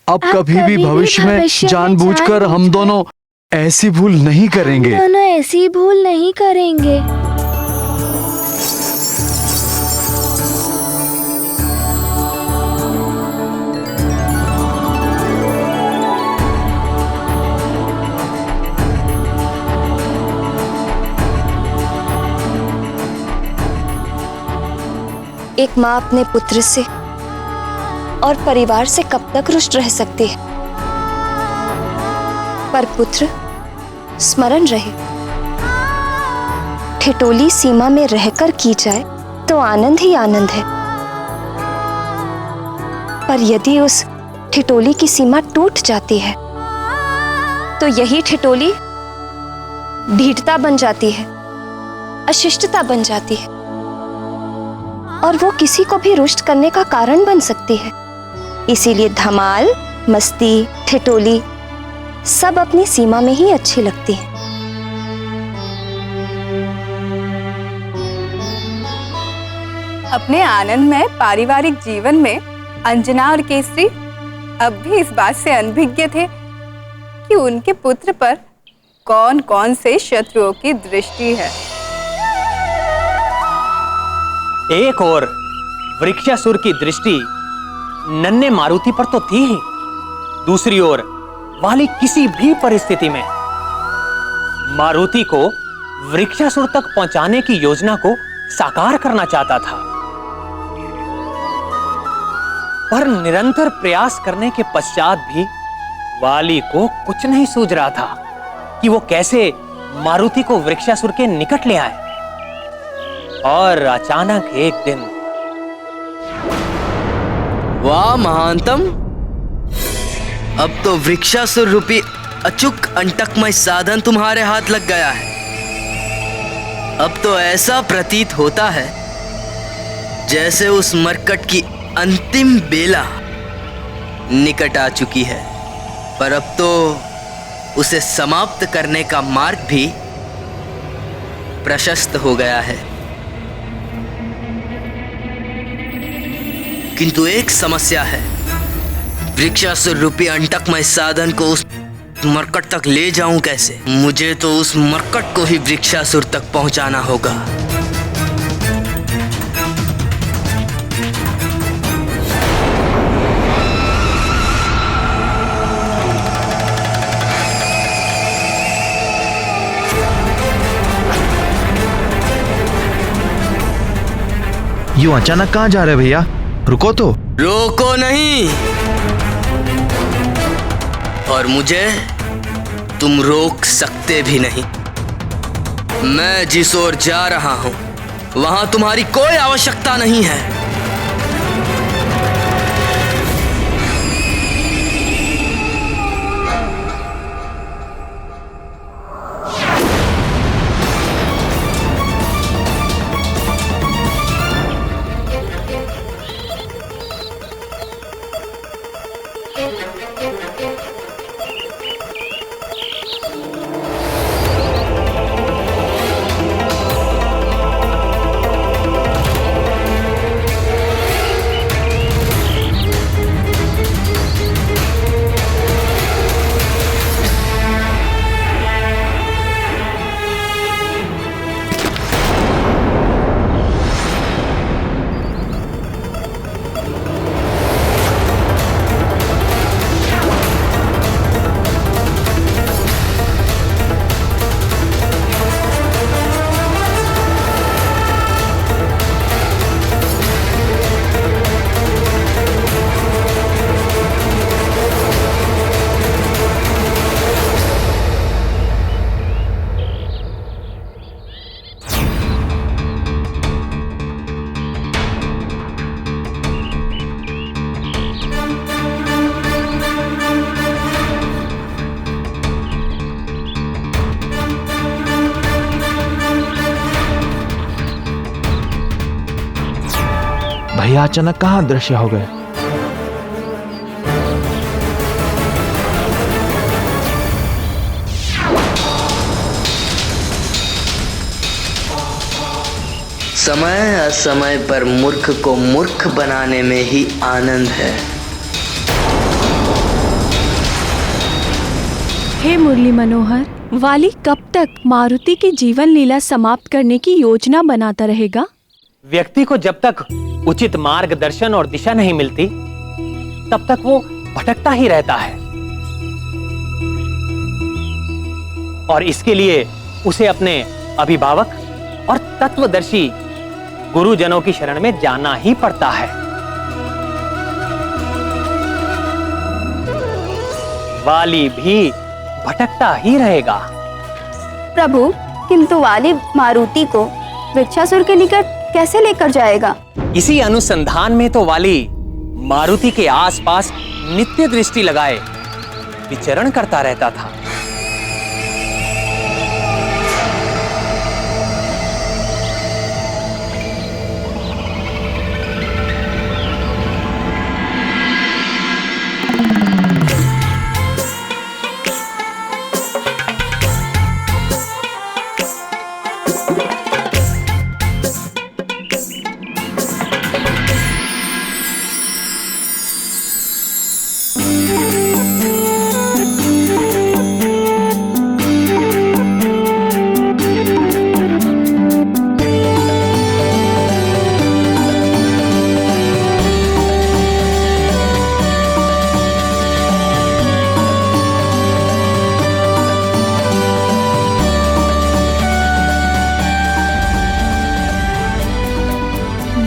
अब कभी भी भविष्य में जानबूझकर हम दोनों ऐसी भूल नहीं करेंगे। दोनों ऐसी भूल नहीं करेंगे। एक माँ अपने पुत्र से और परिवार से कब तक रुष्ट रह सकती है, पर पुत्र स्मरण रहे। ठिठोली सीमा में रहकर की जाए तो आनंद ही आनंद है, पर यदि उस ठिठोली की सीमा टूट जाती है तो यही ठिठोली ढीठता बन जाती है, अशिष्टता बन जाती है, और वो किसी को भी रुष्ट करने का कारण बन सकती है। इसीलिए धमाल, मस्ती, ठिठोली सब अपनी सीमा में ही अच्छी लगती है। अपने आनंदमय पारिवारिक जीवन में अंजना और केसरी अब भी इस बात से अनभिज्ञ थे कि उनके पुत्र पर कौन कौन से शत्रुओं की दृष्टि है। एक और वृक्षासुर की दृष्टि नन्हे मारुति पर तो थी ही, दूसरी ओर वाली किसी भी परिस्थिति में मारुति को वृक्षासुर तक पहुंचाने की योजना को साकार करना चाहता था। पर निरंतर प्रयास करने के पश्चात भी वाली को कुछ नहीं सूझ रहा था कि वो कैसे मारुति को वृक्षासुर के निकट ले आए। और अचानक एक दिन, वाह महानतम, अब तो वृक्षासुर रूपी अचूक अंटकमय साधन तुम्हारे हाथ लग गया है। अब तो ऐसा प्रतीत होता है जैसे उस मरकट की अंतिम बेला निकट आ चुकी है, पर अब तो उसे समाप्त करने का मार्ग भी प्रशस्त हो गया है। किंतु एक समस्या है, वृक्षासुर रूपी अंटकमय साधन को उस मरकट तक ले जाऊं कैसे? मुझे तो उस मरकट को ही वृक्षासुर तक पहुंचाना होगा। यूं अचानक कहां जा रहे भैया? रुको तो। रोको नहीं, और मुझे तुम रोक सकते भी नहीं। मैं जिस ओर जा रहा हूं वहां तुम्हारी कोई आवश्यकता नहीं है। भैया अचानक कहां अदृश्य हो गए? समय असमय पर मूर्ख को मूर्ख बनाने में ही आनंद है। हे मुरली मनोहर, वाली कब तक मारुति की जीवन लीला समाप्त करने की योजना बनाता रहेगा? व्यक्ति को जब तक उचित मार्गदर्शन और दिशा नहीं मिलती, तब तक वो भटकता ही रहता है। और इसके लिए उसे अपने अभिभावक और तत्वदर्शी गुरुजनों की शरण में जाना ही पड़ता है। वाली भी भटकता ही रहेगा। प्रभु, किंतु वाली मारुति को वृक्षासुर के निकट कैसे लेकर जाएगा? इसी अनुसंधान में तो वाली मारुति के आसपास नित्य दृष्टि लगाए विचरण करता रहता था।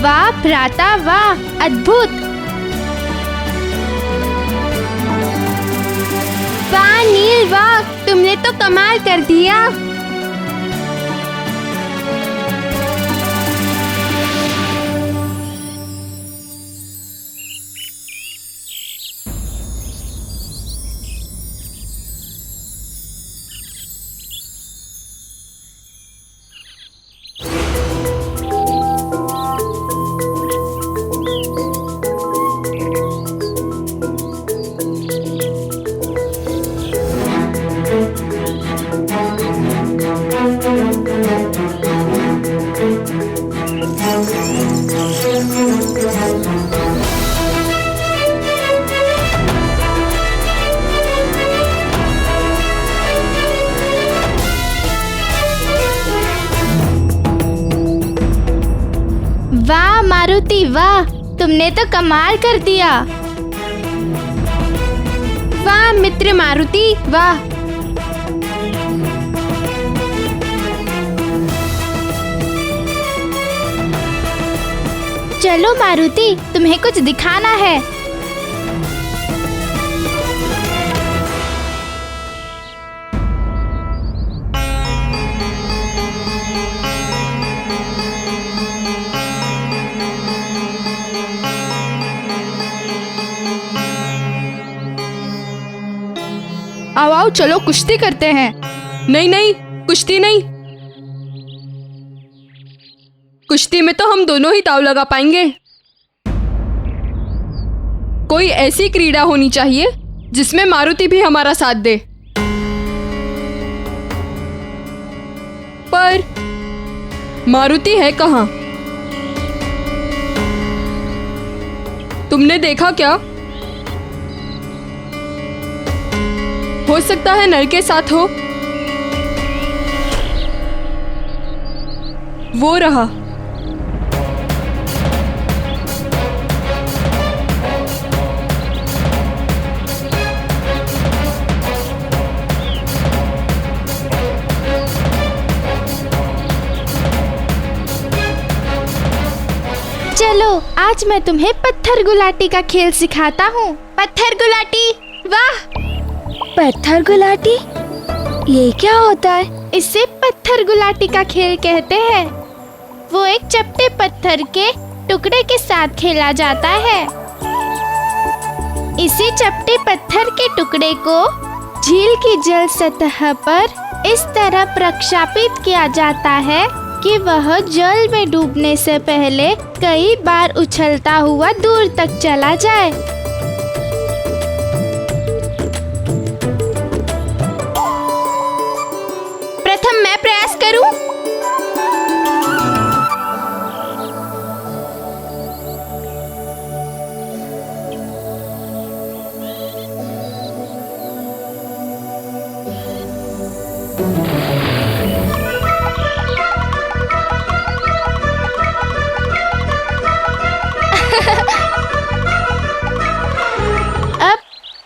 वाह भ्राता, वाह अद्भुत! वाह नील, वाह तुमने तो कमाल कर दिया। वाह मारुति, वाह तुमने तो कमाल कर दिया। वाह मित्र मारुति, वाह। चलो मारुति, तुम्हें कुछ दिखाना है। आओ आओ, चलो कुश्ती करते हैं। नहीं नहीं, कुश्ती नहीं। कुश्ती में तो हम दोनों ही दांव लगा पाएंगे। कोई ऐसी क्रीड़ा होनी चाहिए जिसमें मारुति भी हमारा साथ दे। पर मारुति है कहाँ? तुमने देखा क्या? हो सकता है नल के साथ हो। वो रहा। चलो आज मैं तुम्हें पत्थर गुलाटी का खेल सिखाता हूँ। पत्थर गुलाटी, वाह। पत्थर गुलाटी, ये क्या होता है? इसे पत्थर गुलाटी का खेल कहते हैं। वो एक चपटे पत्थर के टुकड़े के साथ खेला जाता है। इसी चपटे पत्थर के टुकड़े को झील की जल सतह पर इस तरह प्रक्षापित किया जाता है कि वह जल में डूबने से पहले कई बार उछलता हुआ दूर तक चला जाए। प्रथम मैं प्रयास करूं। अब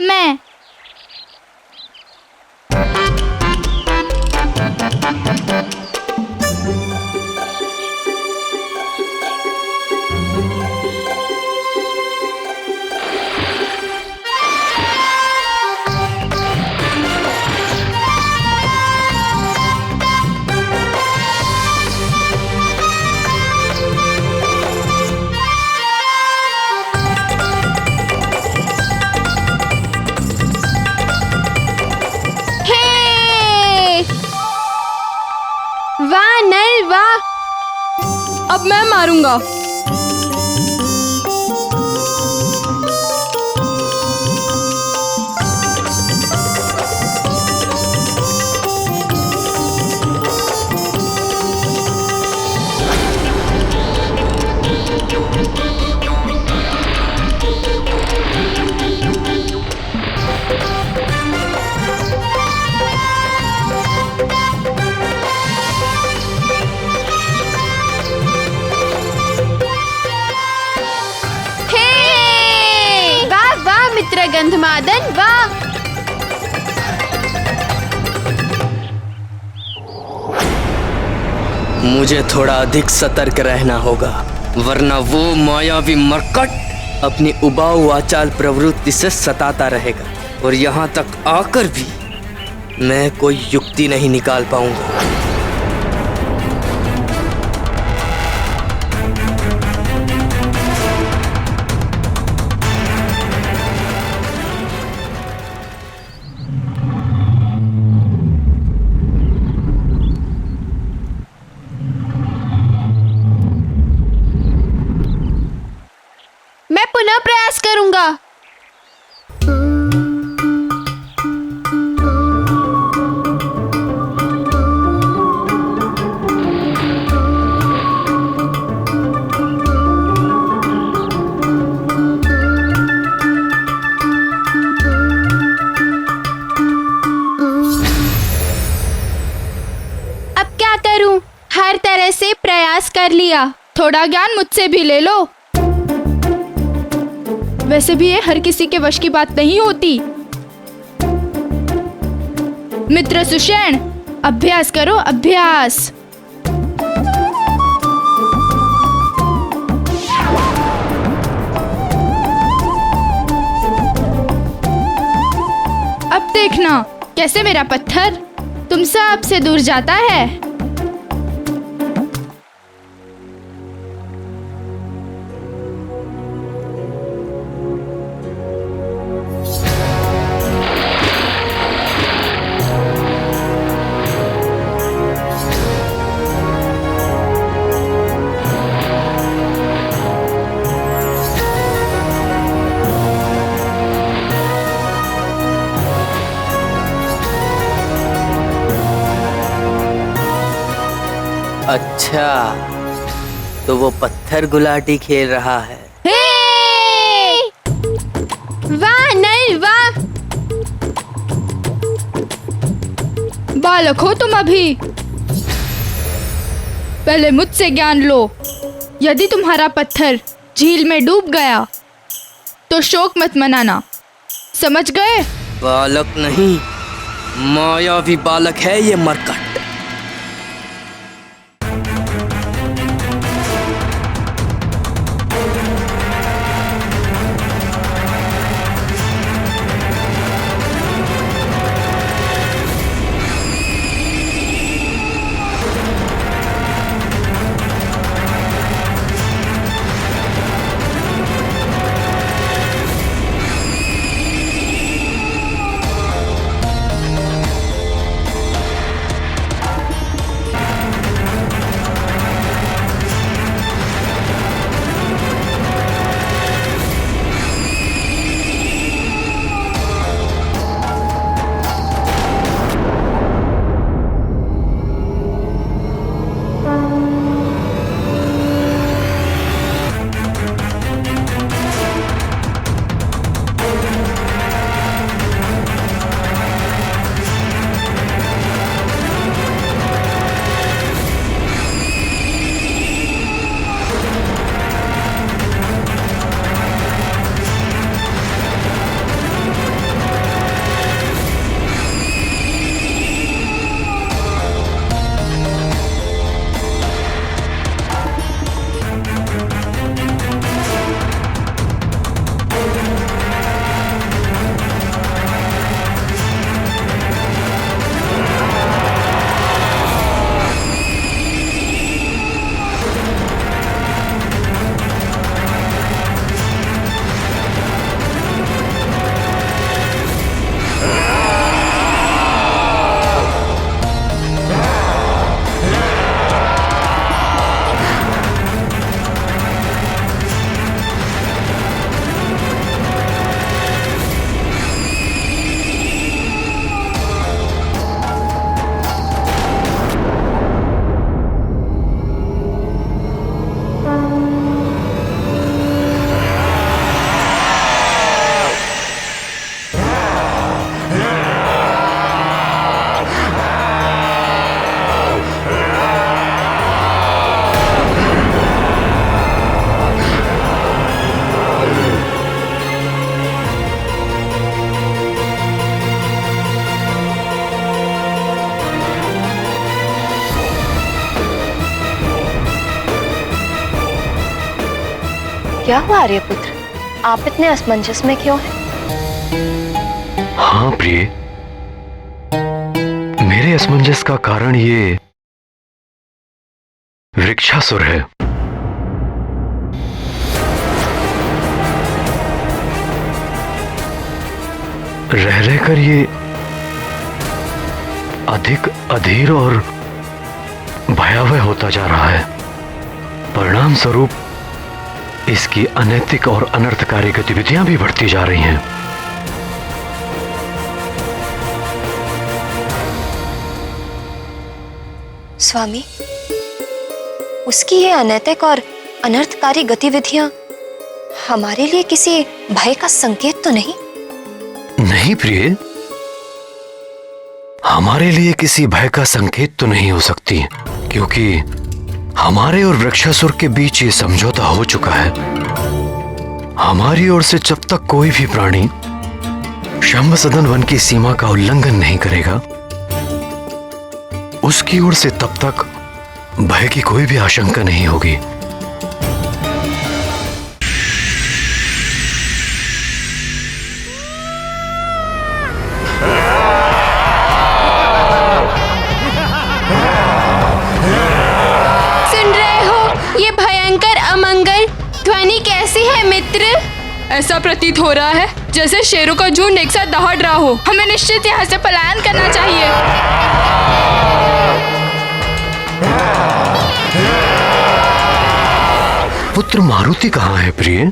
मैं वाह नल वाह। अब मैं मारूंगा। मित्र गंधमादन वाह। मुझे थोड़ा अधिक सतर्क रहना होगा, वरना वो मायावी मरकट अपनी उबाऊ आचाल प्रवृत्ति से सताता रहेगा और यहाँ तक आकर भी मैं कोई युक्ति नहीं निकाल पाऊंगा। मैं पुनः प्रयास करूंगा। अब क्या करूं? हर तरह से प्रयास कर लिया। थोड़ा ज्ञान मुझसे भी ले लो। वैसे भी ये हर किसी के वश की बात नहीं होती। मित्र सुषेण, अभ्यास करो अभ्यास। अब देखना कैसे मेरा पत्थर तुम सब से दूर जाता है। अच्छा, तो वो पत्थर गुलाटी खेल रहा है। हे! वाह नल वाह। बालक हो तुम अभी, पहले मुझसे ज्ञान लो। यदि तुम्हारा पत्थर झील में डूब गया तो शोक मत मनाना, समझ गए? बालक नहीं, मायावी बालक है ये मरकट। क्या हुआ आर्यपुत्र, आप इतने असमंजस में क्यों हैं? हाँ प्रिय, मेरे असमंजस का कारण ये वृक्षासुर है। रह रहकर ये अधिक अधीर और भयावह होता जा रहा है। परिणाम स्वरूप इसकी अनैतिक और अनर्थकारी गतिविधियां भी बढ़ती जा रही हैं। स्वामी, उसकी ये अनैतिक और अनर्थकारी गतिविधियां हमारे लिए किसी भय का संकेत तो नहीं? नहीं प्रिय, हमारे लिए किसी भय का संकेत तो नहीं हो सकती, क्योंकि हमारे और वृक्षासुर के बीच ये समझौता हो चुका है। हमारी ओर से जब तक कोई भी प्राणी शंभ सदन वन की सीमा का उल्लंघन नहीं करेगा, उसकी ओर से तब तक भय की कोई भी आशंका नहीं होगी। ध्वनि कैसी है मित्र? ऐसा प्रतीत हो रहा है जैसे शेरों का झुंड एक साथ दहाड़ रहा हो। हमें निश्चित यहाँ से पलायन करना चाहिए। पुत्र मारुति कहाँ है प्रिय?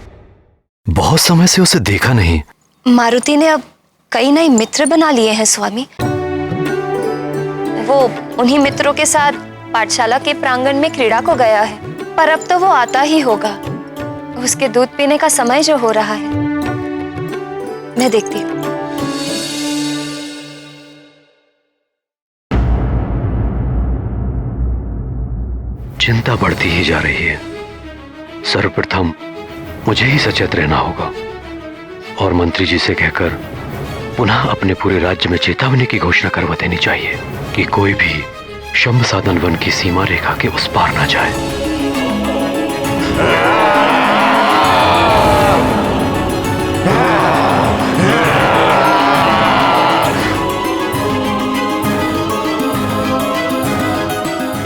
बहुत समय से उसे देखा नहीं। मारुति ने अब कई नए मित्र बना लिए हैं स्वामी। वो उन्हीं मित्रों के साथ पाठशाला के प्रांगण में क्रीड़ा को गया है, पर अब तो वो आता ही होगा। उसके दूध पीने का समय जो हो रहा है, मैं देखती हूँ। चिंता बढ़ती ही जा रही है। सर्वप्रथम मुझे ही सचेत रहना होगा और मंत्री जी से कहकर पुनः अपने पूरे राज्य में चेतावनी की घोषणा करवा देनी चाहिए कि कोई भी शंभ साधन वन की सीमा रेखा के उस पार ना जाए।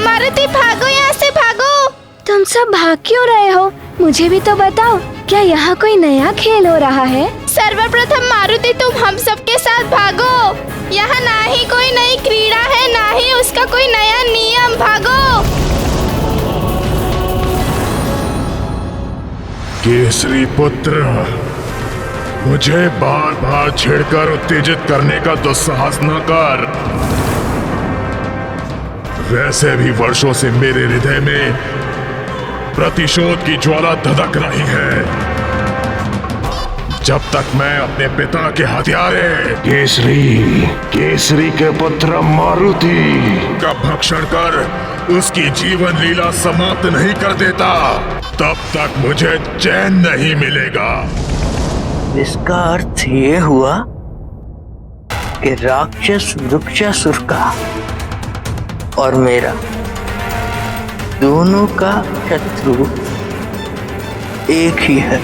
मारुति भागो, यहाँ से भागो। तुम सब भाग क्यों रहे हो? मुझे भी तो बताओ, क्या यहाँ कोई नया खेल हो रहा है? सर्वप्रथम मारुति, तुम हम सबके साथ भागो। यहाँ ना ही कोई नई क्रीड़ा है, ना ही उसका कोई नया नियम। भागो। केसरी पुत्र, मुझे बार बार छेड़कर उत्तेजित करने का दुस्साहस न कर। वैसे भी वर्षों से मेरे हृदय में प्रतिशोध की ज्वाला धधक रही है। जब तक मैं अपने पिता के हत्यारे केसरी के पुत्र मारुति का भक्षण कर उसकी जीवन लीला समाप्त नहीं कर देता, तब तक मुझे चैन नहीं मिलेगा। इसका अर्थ ये हुआ कि राक्षस वृक्षासुर का और मेरा दोनों का शत्रु एक ही है,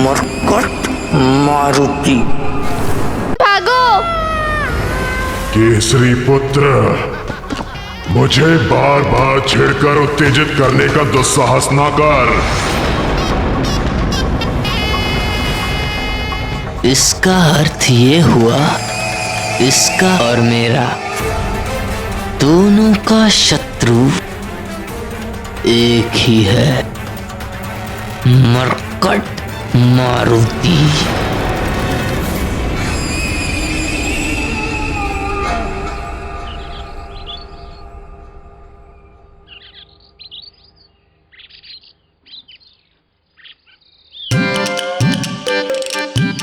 मरकट मारुति। भागो। केसरी पुत्र, मुझे बार बार छेड़कर उत्तेजित करने का दुस्साहस न कर। इसका अर्थ ये हुआ, इसका और मेरा दोनों का शत्रु एक ही है, मरकट मारुति।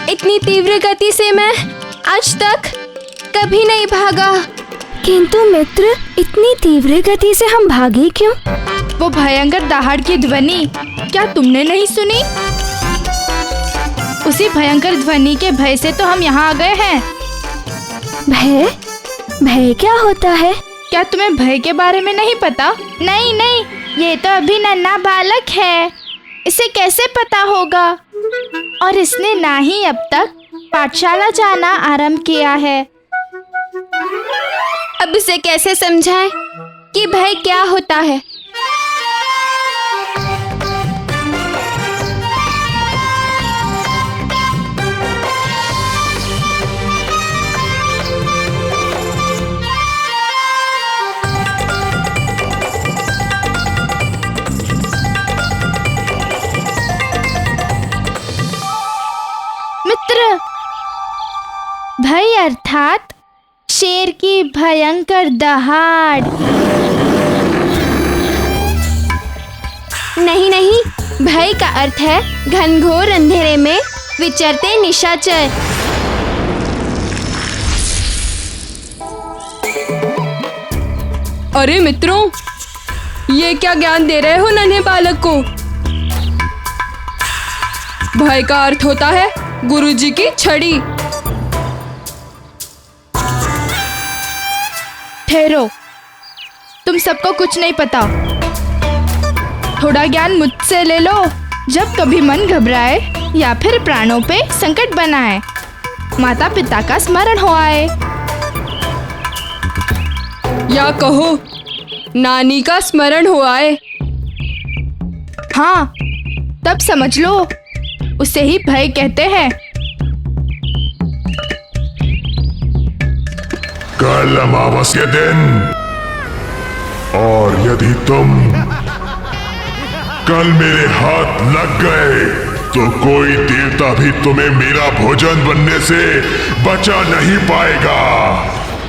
इतनी तीव्र गति से मैं आज तक कभी नहीं भागा। किंतु मित्र, इतनी तीव्र गति से हम भागे क्यों? वो भयंकर दहाड़ की ध्वनि क्या तुमने नहीं सुनी? उसी भयंकर ध्वनि के भय से तो हम यहाँ आ गए हैं। भय? भय क्या होता है? क्या तुम्हें भय के बारे में नहीं पता? नहीं नहीं, ये तो अभी नन्हा बालक है। इसे कैसे पता होगा? और इसने ना ही अब तक पाठशाला जाना आरंभ किया है। अब इसे कैसे समझाएं कि भय क्या होता है? मित्र, भय अर्थात शेर की भयंकर दहाड़। नहीं नहीं, भय का अर्थ है घनघोर अंधेरे में विचरते निशाचर। अरे मित्रों, ये क्या ज्ञान दे रहे हो नन्हे बालक को? भय का अर्थ होता है गुरुजी की छड़ी। ठहरो, तुम सबको कुछ नहीं पता। थोड़ा ज्ञान मुझसे ले लो। जब कभी मन घबराए या फिर प्राणों पे संकट बनाए, माता पिता का स्मरण हो आए, या कहो नानी का स्मरण हो आए, हाँ तब समझ लो, उसे ही भय कहते हैं। कल अमावस के दिन, और यदि तुम कल मेरे हाथ लग गए तो कोई देवता भी तुम्हें मेरा भोजन बनने से बचा नहीं पाएगा।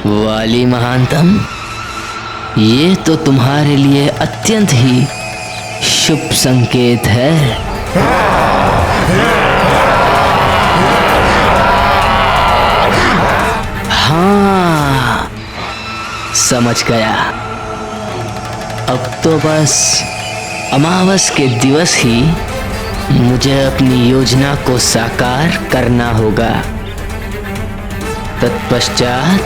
वाली महानतम, ये तो तुम्हारे लिए अत्यंत ही शुभ संकेत है। हाँ, समझ गया। अब तो बस अमावस के दिवस ही मुझे अपनी योजना को साकार करना होगा। तत्पश्चात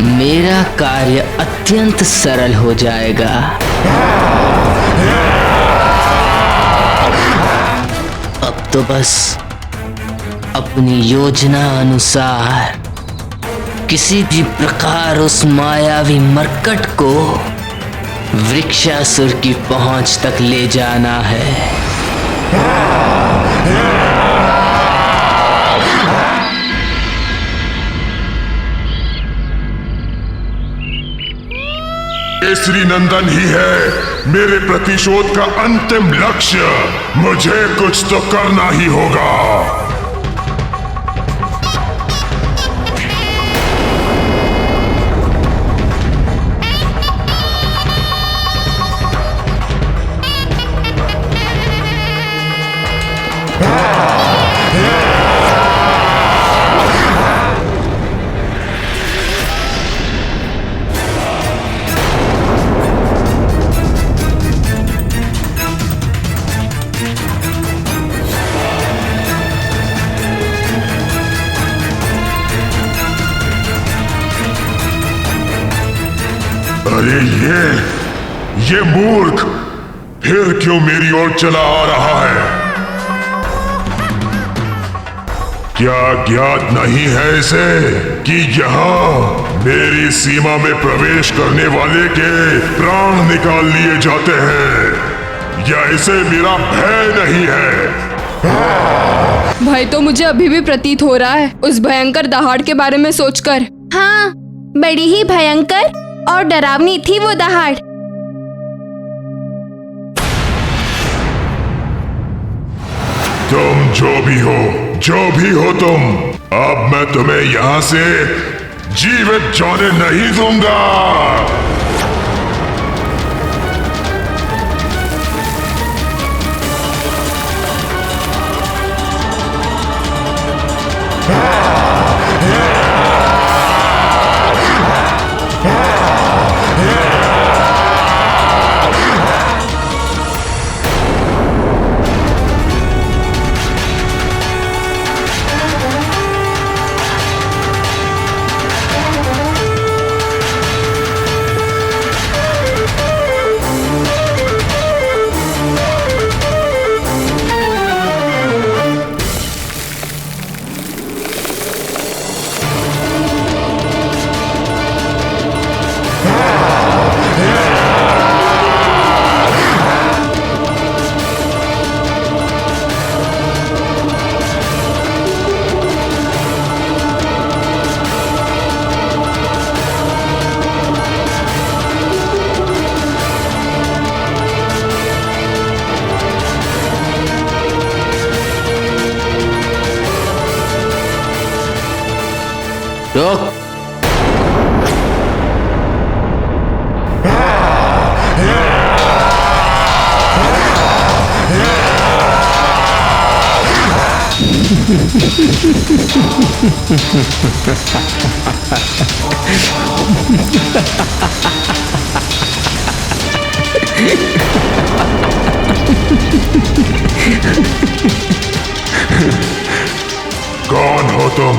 मेरा कार्य अत्यंत सरल हो जाएगा। अब तो बस अपनी योजना अनुसार किसी भी प्रकार उस मायावी मरकट को वृक्षासुर की पहुंच तक ले जाना है। केसरी नंदन ही है मेरे प्रतिशोध का अंतिम लक्ष्य। मुझे कुछ तो करना ही होगा। अरे ये मूर्ख फिर क्यों मेरी ओर चला आ रहा है? क्या ज्ञात नहीं है इसे कि यहाँ मेरी सीमा में प्रवेश करने वाले के प्राण निकाल लिए जाते हैं? या इसे मेरा भय नहीं है? भय तो मुझे अभी भी प्रतीत हो रहा है उस भयंकर दहाड़ के बारे में सोचकर। हाँ, बड़ी ही भयंकर और डरावनी थी वो दहाड़। तुम जो भी हो तुम, अब मैं तुम्हें यहां से जीवित जाने नहीं दूंगा। रोक। कौन हो तुम?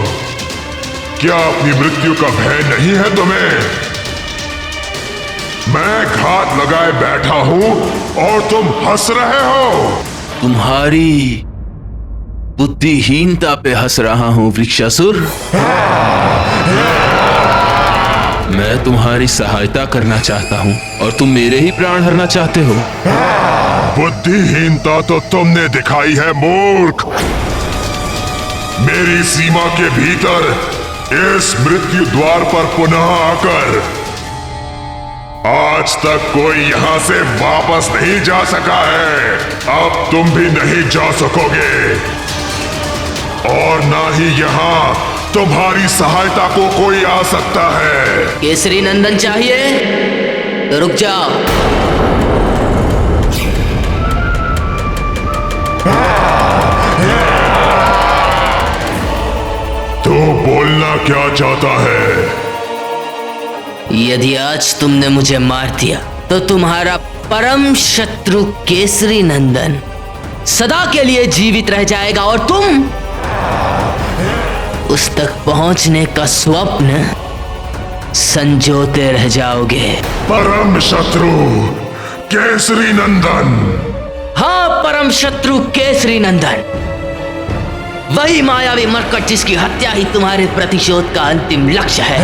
क्या अपनी मृत्यु का भय नहीं है तुम्हें? मैं घात लगाए बैठा हूं और तुम हंस रहे हो। तुम्हारी बुद्धिहीनता पे हंस रहा हूं वृक्षासुर। मैं तुम्हारी सहायता करना चाहता हूं और तुम मेरे ही प्राण हरना चाहते हो। बुद्धिहीनता तो तुमने दिखाई है मूर्ख। मेरी सीमा के भीतर इस मृत्यु द्वार पर पुनः आकर आज तक कोई यहां से वापस नहीं जा सका है। अब तुम भी नहीं जा सकोगे और ना ही यहां तुम्हारी सहायता को कोई आ सकता है। केसरी नंदन चाहिए तो रुक जाओ। तो बोलना क्या चाहता है? यदि आज तुमने मुझे मार दिया तो तुम्हारा परम शत्रु केसरी नंदन सदा के लिए जीवित रह जाएगा और तुम उस तक पहुंचने का स्वप्न संजोते रह जाओगे। परम शत्रु केसरी नंदन। हाँ, परम शत्रु केसरी नंदन, वही मायावी मरकट जिसकी हत्या ही तुम्हारे प्रतिशोध का अंतिम लक्ष्य है।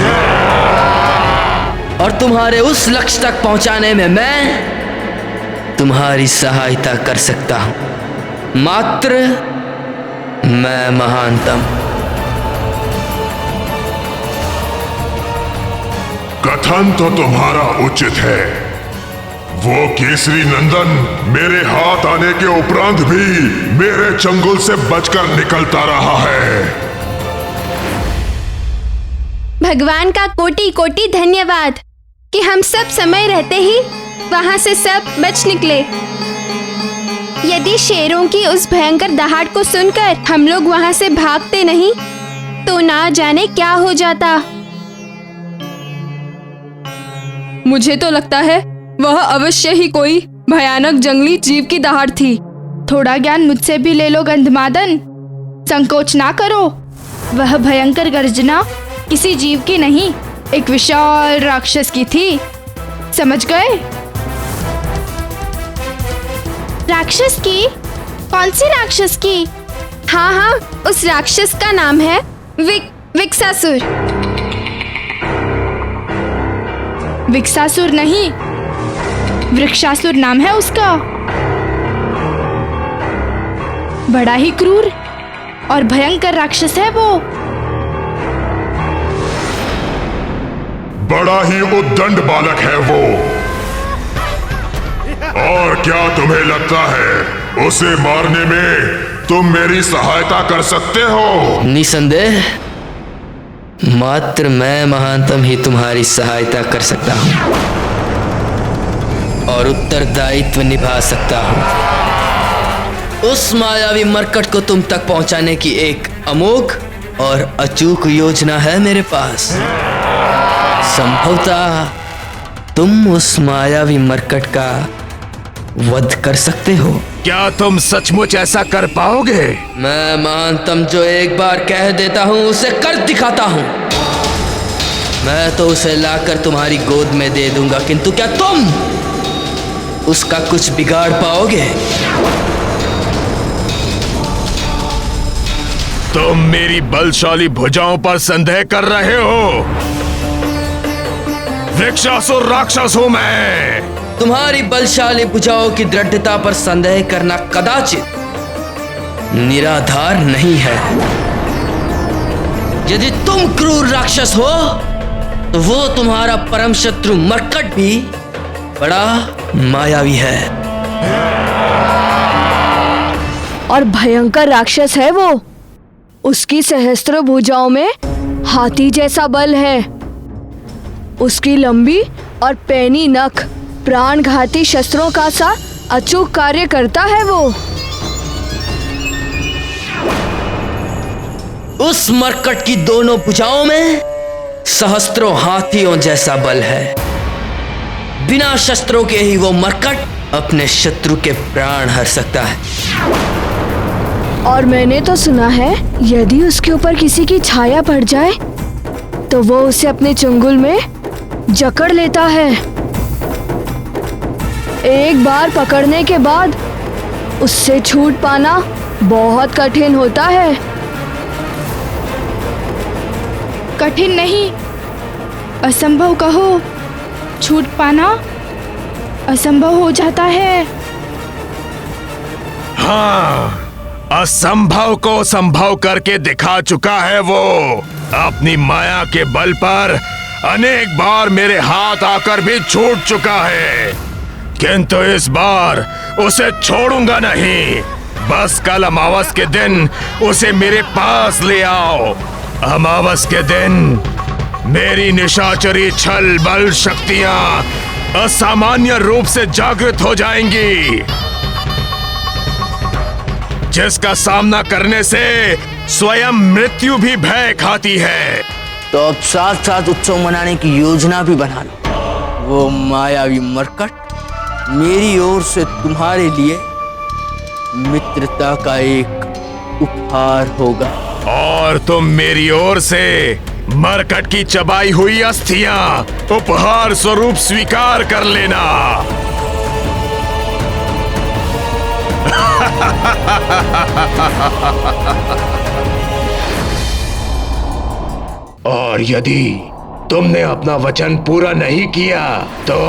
और तुम्हारे उस लक्ष्य तक पहुंचाने में मैं तुम्हारी सहायता कर सकता हूं। मात्र मैं महानतम। कथन तो तुम्हारा उचित है। वो केसरी नंदन मेरे हाथ आने के उपरांत भी मेरे चंगुल से बचकर निकलता रहा है। भगवान का कोटि कोटि धन्यवाद कि हम सब समय रहते ही वहां से सब बच निकले। यदि शेरों की उस भयंकर दहाड़ को सुनकर हम लोग वहां से भागते नहीं तो ना जाने क्या हो जाता। मुझे तो लगता है वह अवश्य ही कोई भयानक जंगली जीव की दहाड़ थी। थोड़ा ज्ञान मुझसे भी ले लो गंधमादन, संकोच ना करो। वह भयंकर गर्जना किसी जीव की नहीं, एक विशाल राक्षस की थी। समझ गए? राक्षस की? कौन सी राक्षस की? हाँ हाँ, उस राक्षस का नाम है विक्सासुर। विक्सासुर नहीं, वृक्षासुर नाम है उसका। बड़ा ही क्रूर और भयंकर राक्षस है वो। बड़ा ही उद्दंड बालक है वो। और क्या तुम्हें लगता है उसे मारने में तुम मेरी सहायता कर सकते हो? निसंदेह मात्र मैं महानतम ही तुम्हारी सहायता कर सकता हूं और उत्तरदायित्व निभा सकता हूं। उस मायावी मरकट को तुम तक पहुंचाने की एक अमोघ और अचूक योजना है मेरे पास। संभवतः तुम उस मायावी मरकट का वध कर सकते हो। क्या तुम सचमुच ऐसा कर पाओगे? मैं महानतम जो एक बार कह देता हूं उसे कर दिखाता हूं। मैं तो उसे लाकर तुम्हारी गोद में दे दूंगा, किंतु क्या तुम उसका कुछ बिगाड़ पाओगे? तुम मेरी बलशाली भुजाओं पर संदेह कर रहे हो? वृक्षासुर राक्षस हूं मैं। तुम्हारी बलशाली भुजाओं की दृढ़ता पर संदेह करना कदाचित निराधार नहीं है। यदि तुम क्रूर राक्षस हो तो वो तुम्हारा परम शत्रु मरकट भी बड़ा मायावी है और भयंकर राक्षस है वो। उसकी सहस्त्र भुजाओं में हाथी जैसा बल है। उसकी लंबी और पैनी नख प्राणघाती शस्त्रों का सा अचूक कार्य करता है वो। उस मरकट की दोनों भुजाओं में सहस्त्रों हाथियों जैसा बल है। बिना शस्त्रों के ही वो मरकट अपने शत्रु के प्राण हर सकता है। और मैंने तो सुना है यदि उसके ऊपर किसी की छाया पड़ जाए तो वो उसे अपने चंगुल में जकड़ लेता है। एक बार पकड़ने के बाद उससे छूट पाना बहुत कठिन होता है। कठिन नहीं, असंभव कहो। छूट पाना असंभव हो जाता है। हाँ, असंभव को संभव करके दिखा चुका है वो। अपनी माया के बल पर अनेक बार मेरे हाथ आकर भी छूट चुका है, किंतु इस बार उसे छोड़ूंगा नहीं। बस कल अमावस के दिन उसे मेरे पास ले आओ। अमावस के दिन मेरी निशाचरी छल बल शक्तियां असामान्य रूप से जागृत हो जाएंगी, जिसका सामना करने से स्वयं मृत्यु भी भय खाती है। तो अब साथ साथ उत्सव मनाने की योजना भी बना लो। वो मायावी मरकट मेरी ओर से तुम्हारे लिए मित्रता का एक उपहार होगा, और तुम मेरी ओर से मरकट की चबाई हुई अस्थियां उपहार स्वरूप स्वीकार कर लेना। और यदि तुमने अपना वचन पूरा नहीं किया तो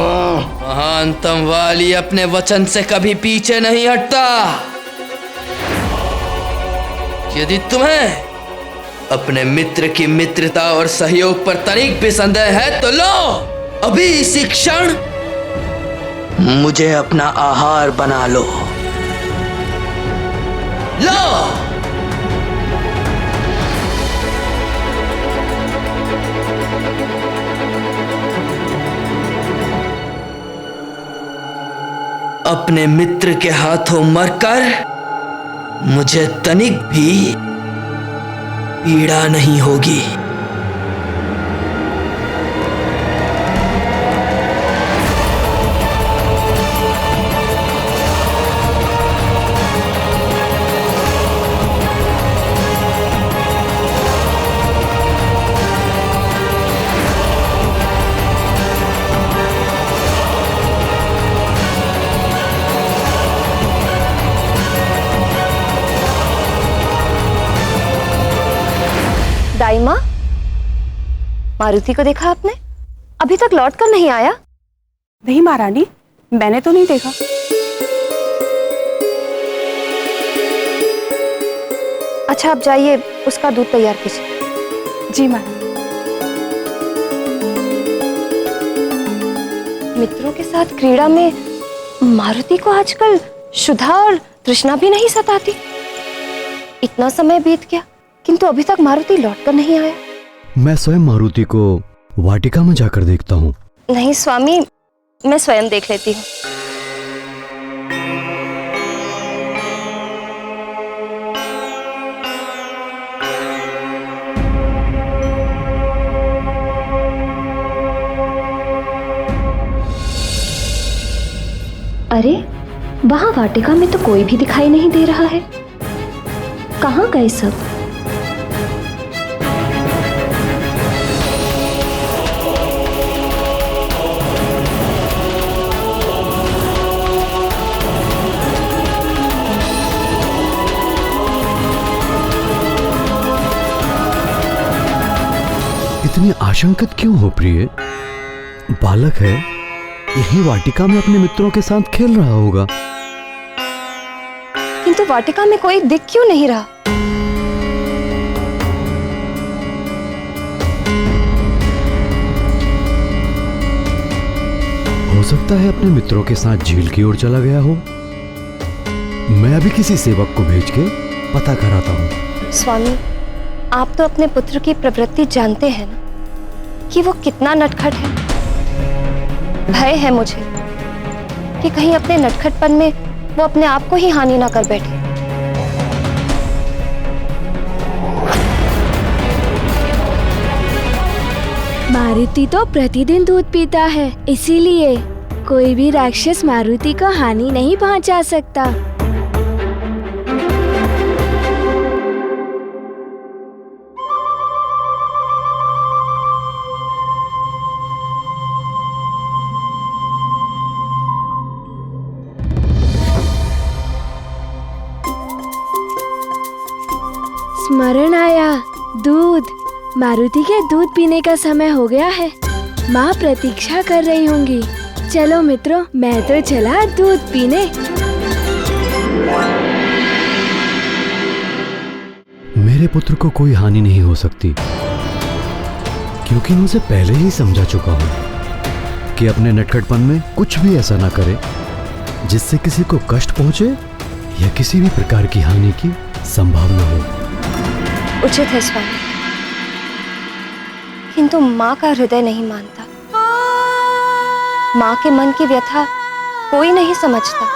महानतम वाली अपने वचन से कभी पीछे नहीं हटता। यदि तुम्हें अपने मित्र की मित्रता और सहयोग पर तनिक भी संदेह है तो लो, अभी इसी क्षण मुझे अपना आहार बना लो। लो, अपने मित्र के हाथों मरकर मुझे तनिक भी पीड़ा नहीं होगी। दाई माँ, मारुति को देखा आपने? अभी तक लौट कर नहीं आया। नहीं महारानी, मैंने तो नहीं देखा। अच्छा, आप जाइए, उसका दूध तैयार कीजिए। जी महारानी। मित्रों के साथ क्रीड़ा में मारुति को आजकल क्षुधा और तृष्णा भी नहीं सताती। इतना समय बीत गया किंतु अभी तक मारुति लौटकर नहीं आया। मैं स्वयं मारुति को वाटिका में जाकर देखता हूँ। नहीं स्वामी, मैं स्वयं देख लेती हूँ। अरे, वहां वाटिका में तो कोई भी दिखाई नहीं दे रहा है। कहाँ गए सब? इतनी आशंकित क्यों हो प्रिय? बालक है, यही वाटिका में अपने मित्रों के साथ खेल रहा होगा। किंतु वाटिका में कोई दिख क्यों नहीं रहा? हो सकता है अपने मित्रों के साथ झील की ओर चला गया हो। मैं अभी किसी सेवक को भेज के पता कराता हूँ। स्वामी, आप तो अपने पुत्र की प्रवृत्ति जानते हैं ना, कि वो कितना नटखट है। भय है मुझे कि कहीं अपने नटखटपन में वो अपने आप को ही हानि ना कर बैठे। मारुति तो प्रतिदिन दूध पीता है, इसीलिए कोई भी राक्षस मारुति को हानि नहीं पहुंचा सकता। स्मरण आया, दूध। मारुति के दूध पीने का समय हो गया है। माँ प्रतीक्षा कर रही होंगी। चलो मित्रों, मैं तो चला दूध पीने। मेरे पुत्र को कोई हानि नहीं हो सकती, क्योंकि मैं उसे पहले ही समझा चुका हूँ कि अपने नटखटपन में कुछ भी ऐसा ना करे जिससे किसी को कष्ट पहुंचे या किसी भी प्रकार की हानि की संभावना हो। उचित है स्वामी, किंतु माँ का हृदय नहीं मानता। माँ के मन की व्यथा कोई नहीं समझता।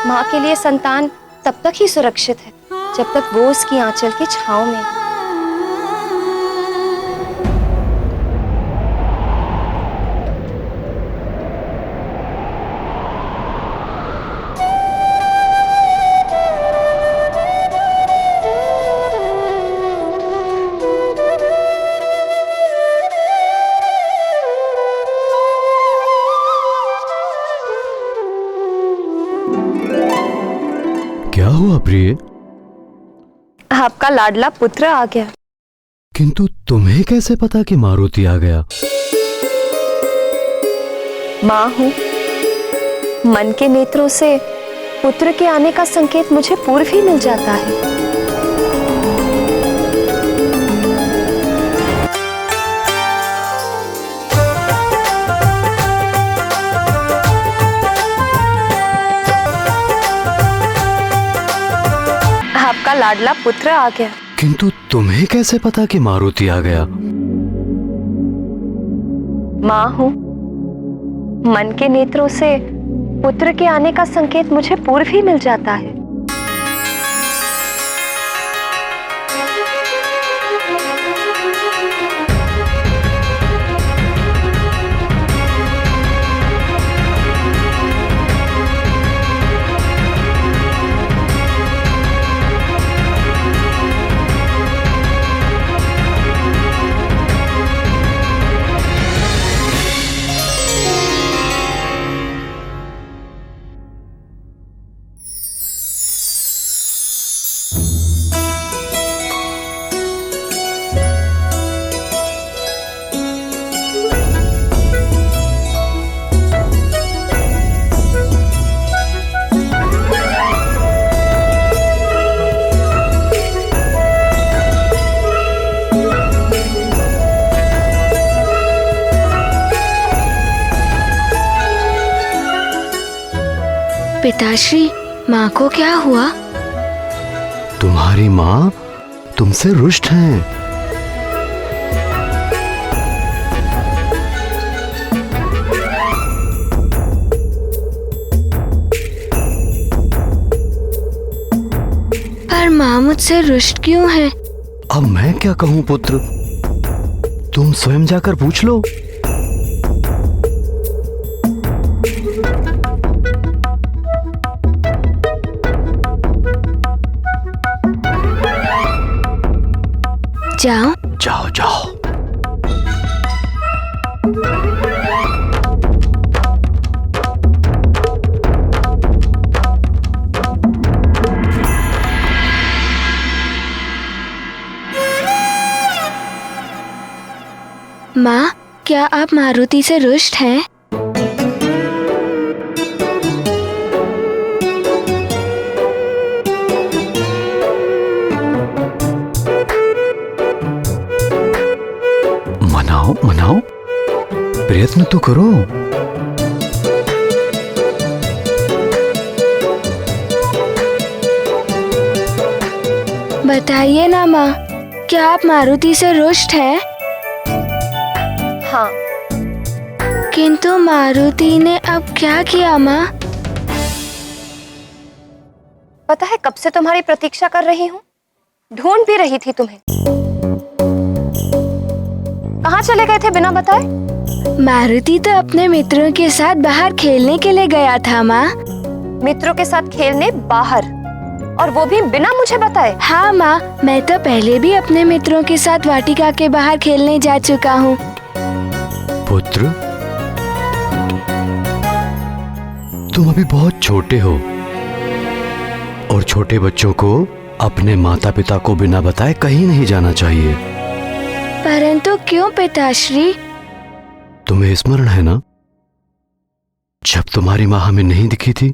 माँ के लिए संतान तब तक ही सुरक्षित है जब तक वो उसकी आंचल की छांव में है। क्या हुआ प्रिय? आपका लाडला पुत्र आ गया। किंतु तुम्हें कैसे पता कि मारुति आ गया? माँ हूँ, मन के नेत्रों से पुत्र के आने का संकेत मुझे पूर्व ही मिल जाता है। आपका लाडला पुत्र आ गया। किंतु तुम्हें कैसे पता कि मारुति आ गया? माँ हूँ, मन के नेत्रों से पुत्र के आने का संकेत मुझे पूर्व ही मिल जाता है। पिताश्री, माँ को क्या हुआ? तुम्हारी माँ तुमसे रुष्ट हैं। पर माँ मुझसे रुष्ट क्यों है? अब मैं क्या कहूँ पुत्र, तुम स्वयं जाकर पूछ लो। जाओ जाओ जाओ। माँ, क्या आप मारुति से रुष्ट हैं? मनाओ मनाओ, प्रयत्न तो करो। बताइए ना माँ, क्या आप मारुति से रुष्ट हैं? हाँ। किंतु मारुति ने अब क्या किया माँ? पता है कब से तुम्हारी प्रतीक्षा कर रही हूँ, ढूंढ भी रही थी तुम्हें। कहाँ चले गए थे बिना बताए? मारुति तो अपने मित्रों के साथ बाहर खेलने के लिए गया था माँ। मित्रों के साथ खेलने बाहर, और वो भी बिना मुझे बताए? हाँ माँ, मैं तो पहले भी अपने मित्रों के साथ वाटिका के बाहर खेलने जा चुका हूँ। पुत्र, तुम अभी बहुत छोटे हो और छोटे बच्चों को अपने माता पिता को बिना बताए कहीं नहीं जाना चाहिए। परंतु क्यों पिताश्री? तुम्हें स्मरण है ना, जब तुम्हारी माँ हमें नहीं दिखी थी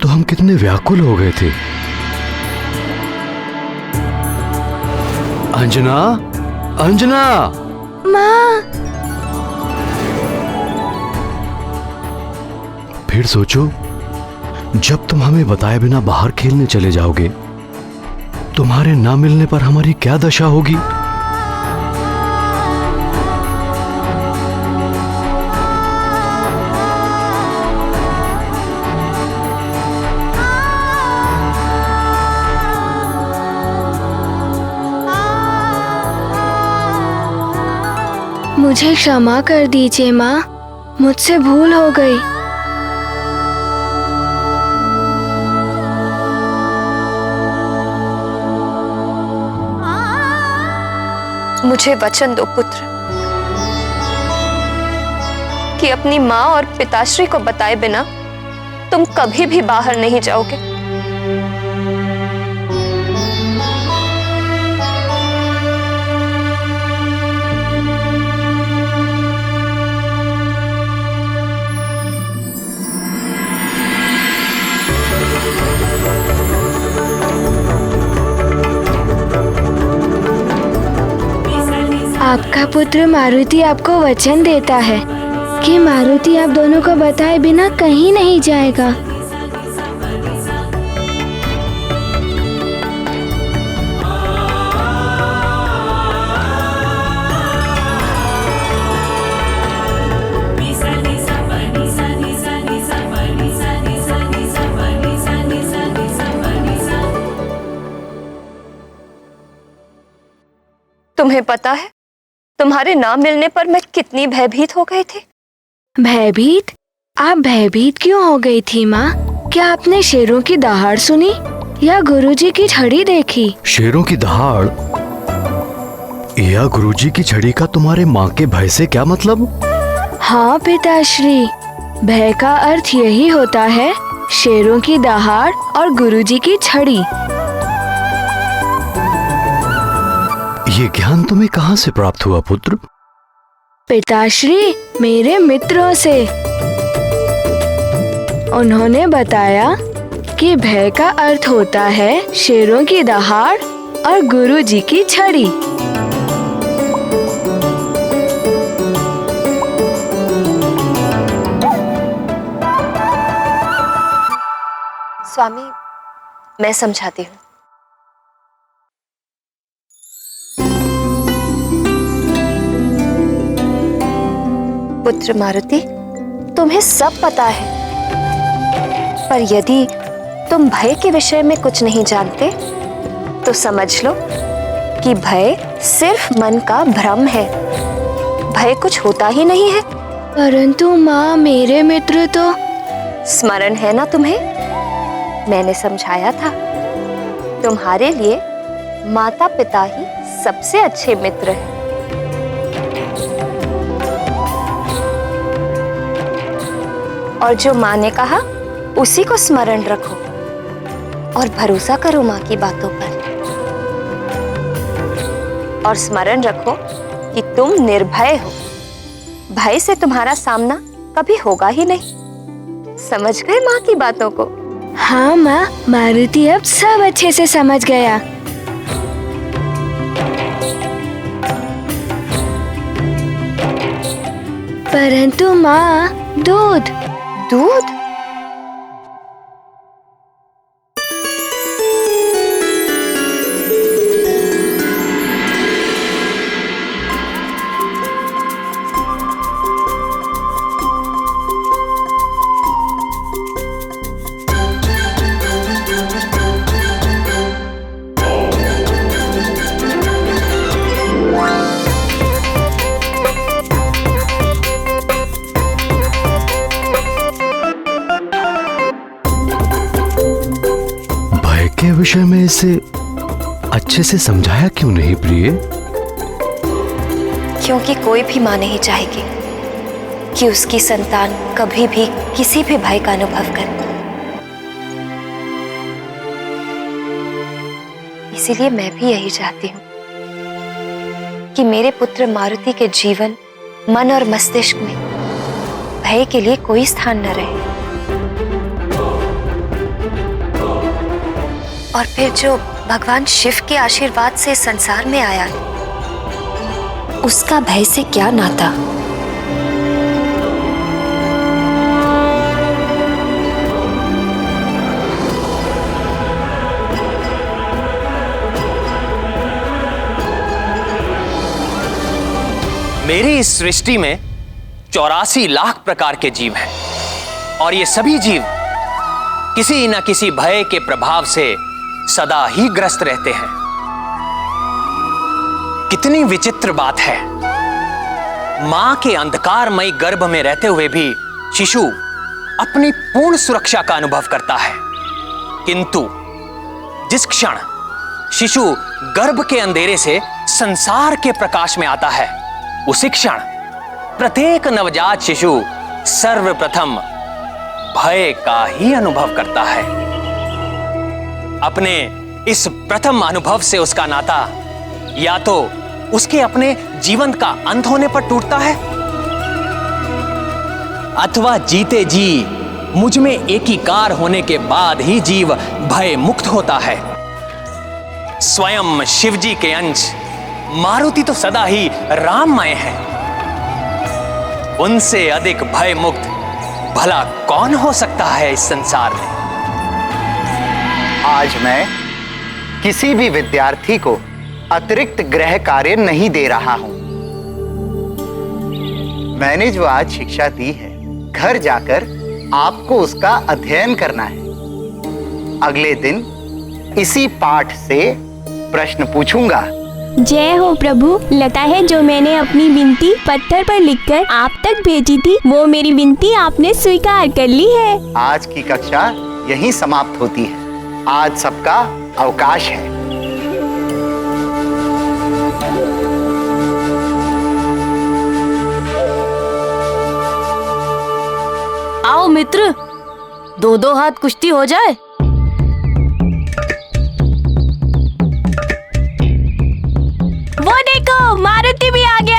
तो हम कितने व्याकुल हो गए थे। अंजना, अंजना! माँ! फिर सोचो, जब तुम हमें बताए बिना बाहर खेलने चले जाओगे, तुम्हारे ना मिलने पर हमारी क्या दशा होगी। मुझे क्षमा कर दीजिए माँ, मुझसे भूल हो गई। मुझे वचन दो पुत्र कि अपनी माँ और पिताश्री को बताए बिना तुम कभी भी बाहर नहीं जाओगे। आपका पुत्र मारुति आपको वचन देता है कि मारुति आप दोनों को बताए बिना कहीं नहीं जाएगा। तुम्हें पता है तुम्हारे ना मिलने पर मैं कितनी भयभीत हो गई थी। भयभीत? आप भयभीत क्यों हो गई थी माँ? क्या आपने शेरों की दहाड़ सुनी या गुरुजी की छड़ी देखी? शेरों की दहाड़ या गुरुजी की छड़ी का तुम्हारे माँ के भय से क्या मतलब? हाँ पिताश्री, भय का अर्थ यही होता है, शेरों की दहाड़ और गुरुजी की छड़ी। ये ज्ञान तुम्हें कहाँ से प्राप्त हुआ पुत्र? पिताश्री, मेरे मित्रों से। उन्होंने बताया कि भय का अर्थ होता है शेरों की दहाड़ और गुरुजी की छड़ी। स्वामी, मैं समझाती हूँ। पुत्र मारुति, तुम्हें सब पता है, पर यदि तुम भय के विषय में कुछ नहीं जानते तो समझ लो कि भय सिर्फ मन का भ्रम है। भय कुछ होता ही नहीं है। परंतु माँ, मेरे मित्र तो। स्मरण है ना तुम्हें? मैंने समझाया था, तुम्हारे लिए माता पिता ही सबसे अच्छे मित्र हैं। और जो माँ ने कहा उसी को स्मरण रखो और भरोसा करो माँ की बातों पर। और स्मरण रखो कि तुम निर्भय हो, भय से तुम्हारा सामना कभी होगा ही नहीं। समझ गए माँ की बातों को? हाँ माँ, मारुति अब सब अच्छे से समझ गया। परंतु माँ, दूध। दूध? इसे अच्छे से समझाया क्यों नहीं प्रिय? क्योंकि कोई भी माँ नहीं चाहेगी कि उसकी संतान कभी भी किसी भी भय का अनुभव करे। इसीलिए मैं भी यही चाहती हूँ कि मेरे पुत्र मारुति के जीवन, मन और मस्तिष्क में भय के लिए कोई स्थान न रहे। और फिर जो भगवान शिव के आशीर्वाद से संसार में आया, उसका भय से क्या नाता? मेरी इस सृष्टि में 84 लाख प्रकार के जीव हैं और ये सभी जीव किसी न किसी भय के प्रभाव से सदा ही ग्रस्त रहते हैं। कितनी विचित्र बात है, मां के अंधकारमयी गर्भ में रहते हुए भी शिशु अपनी पूर्ण सुरक्षा का अनुभव करता है, किंतु जिस क्षण शिशु गर्भ के अंधेरे से संसार के प्रकाश में आता है, उसी क्षण प्रत्येक नवजात शिशु सर्वप्रथम भय का ही अनुभव करता है। अपने इस प्रथम अनुभव से उसका नाता या तो उसके अपने जीवन का अंत होने पर टूटता है, अथवा जीते जी मुझ में एकीकार होने के बाद ही जीव भय मुक्त होता है। स्वयं शिवजी के अंश मारुति तो सदा ही राममय है, उनसे अधिक भय मुक्त भला कौन हो सकता है इस संसार में। आज मैं किसी भी विद्यार्थी को अतिरिक्त गृह कार्य नहीं दे रहा हूं। मैंने जो आज शिक्षा दी है, घर जाकर आपको उसका अध्ययन करना है। अगले दिन इसी पाठ से प्रश्न पूछूंगा। जय हो प्रभु। लगता है जो मैंने अपनी विनती पत्थर पर लिखकर आप तक भेजी थी, वो मेरी विनती आपने स्वीकार कर ली है। आज की कक्षा यहीं समाप्त होती है। आज सबका अवकाश है। आओ मित्र, दो दो हाथ कुश्ती हो जाए। वो देखो, मारुति भी आ गया।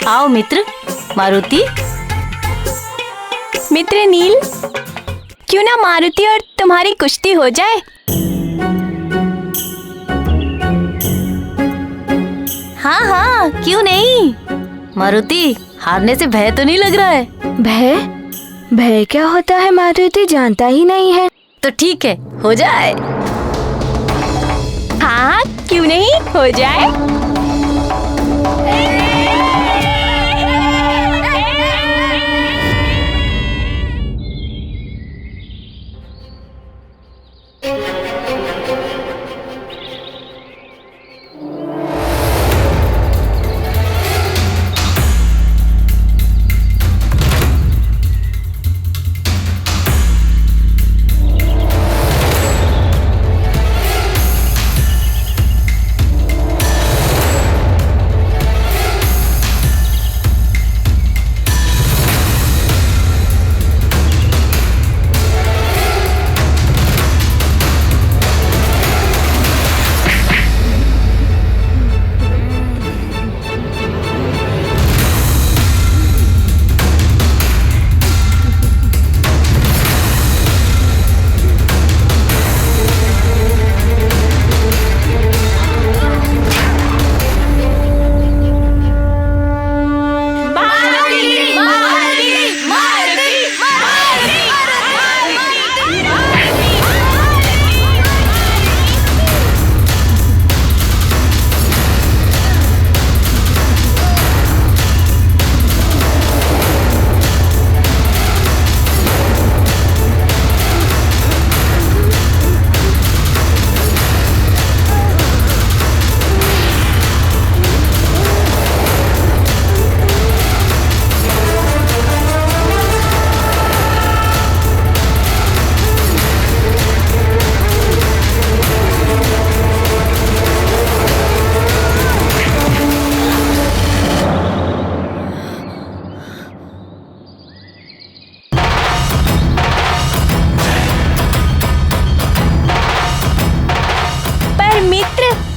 आओ मित्र मारुति। मित्र नील, क्यों ना मारुति और तुम्हारी कुश्ती हो जाए। हाँ हाँ, क्यों नहीं। मारुति, हारने से भय तो नहीं लग रहा है? भय? भय क्या होता है मारुति जानता ही नहीं है। तो ठीक है, हो जाए। हाँ, क्यों नहीं, हो जाए।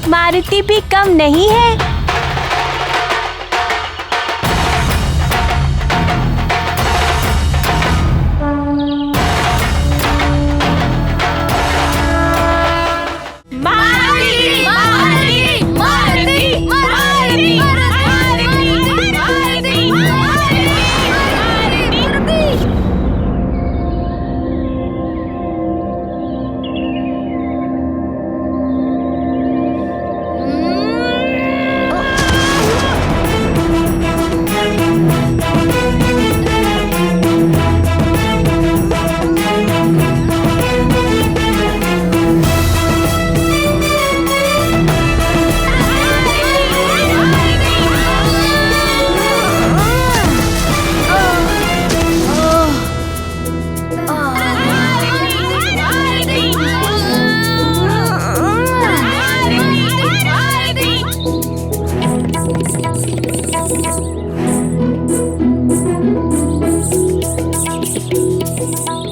मारुति भी कम नहीं है।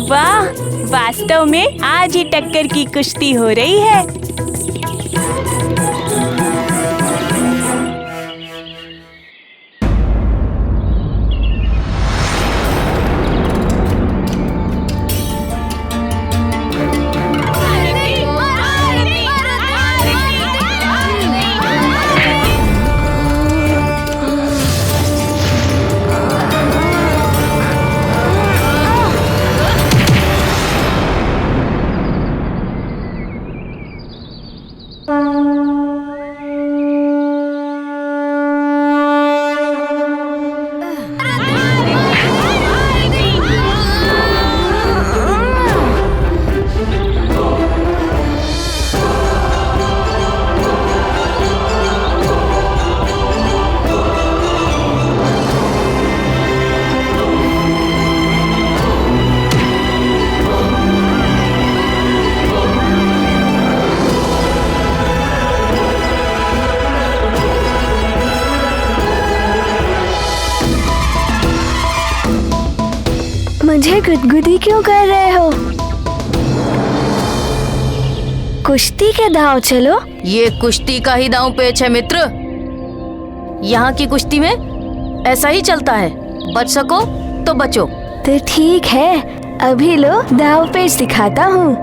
वाह, वास्तव में आज ही टक्कर की कुश्ती हो रही है। मुझे गुदगुदी क्यों कर रहे हो? कुश्ती के दांव चलो। ये कुश्ती का ही दांव पेच है मित्र। यहाँ की कुश्ती में ऐसा ही चलता है, बच सको तो बचो। तो ठीक है, अभी लो दांव पेच दिखाता हूँ।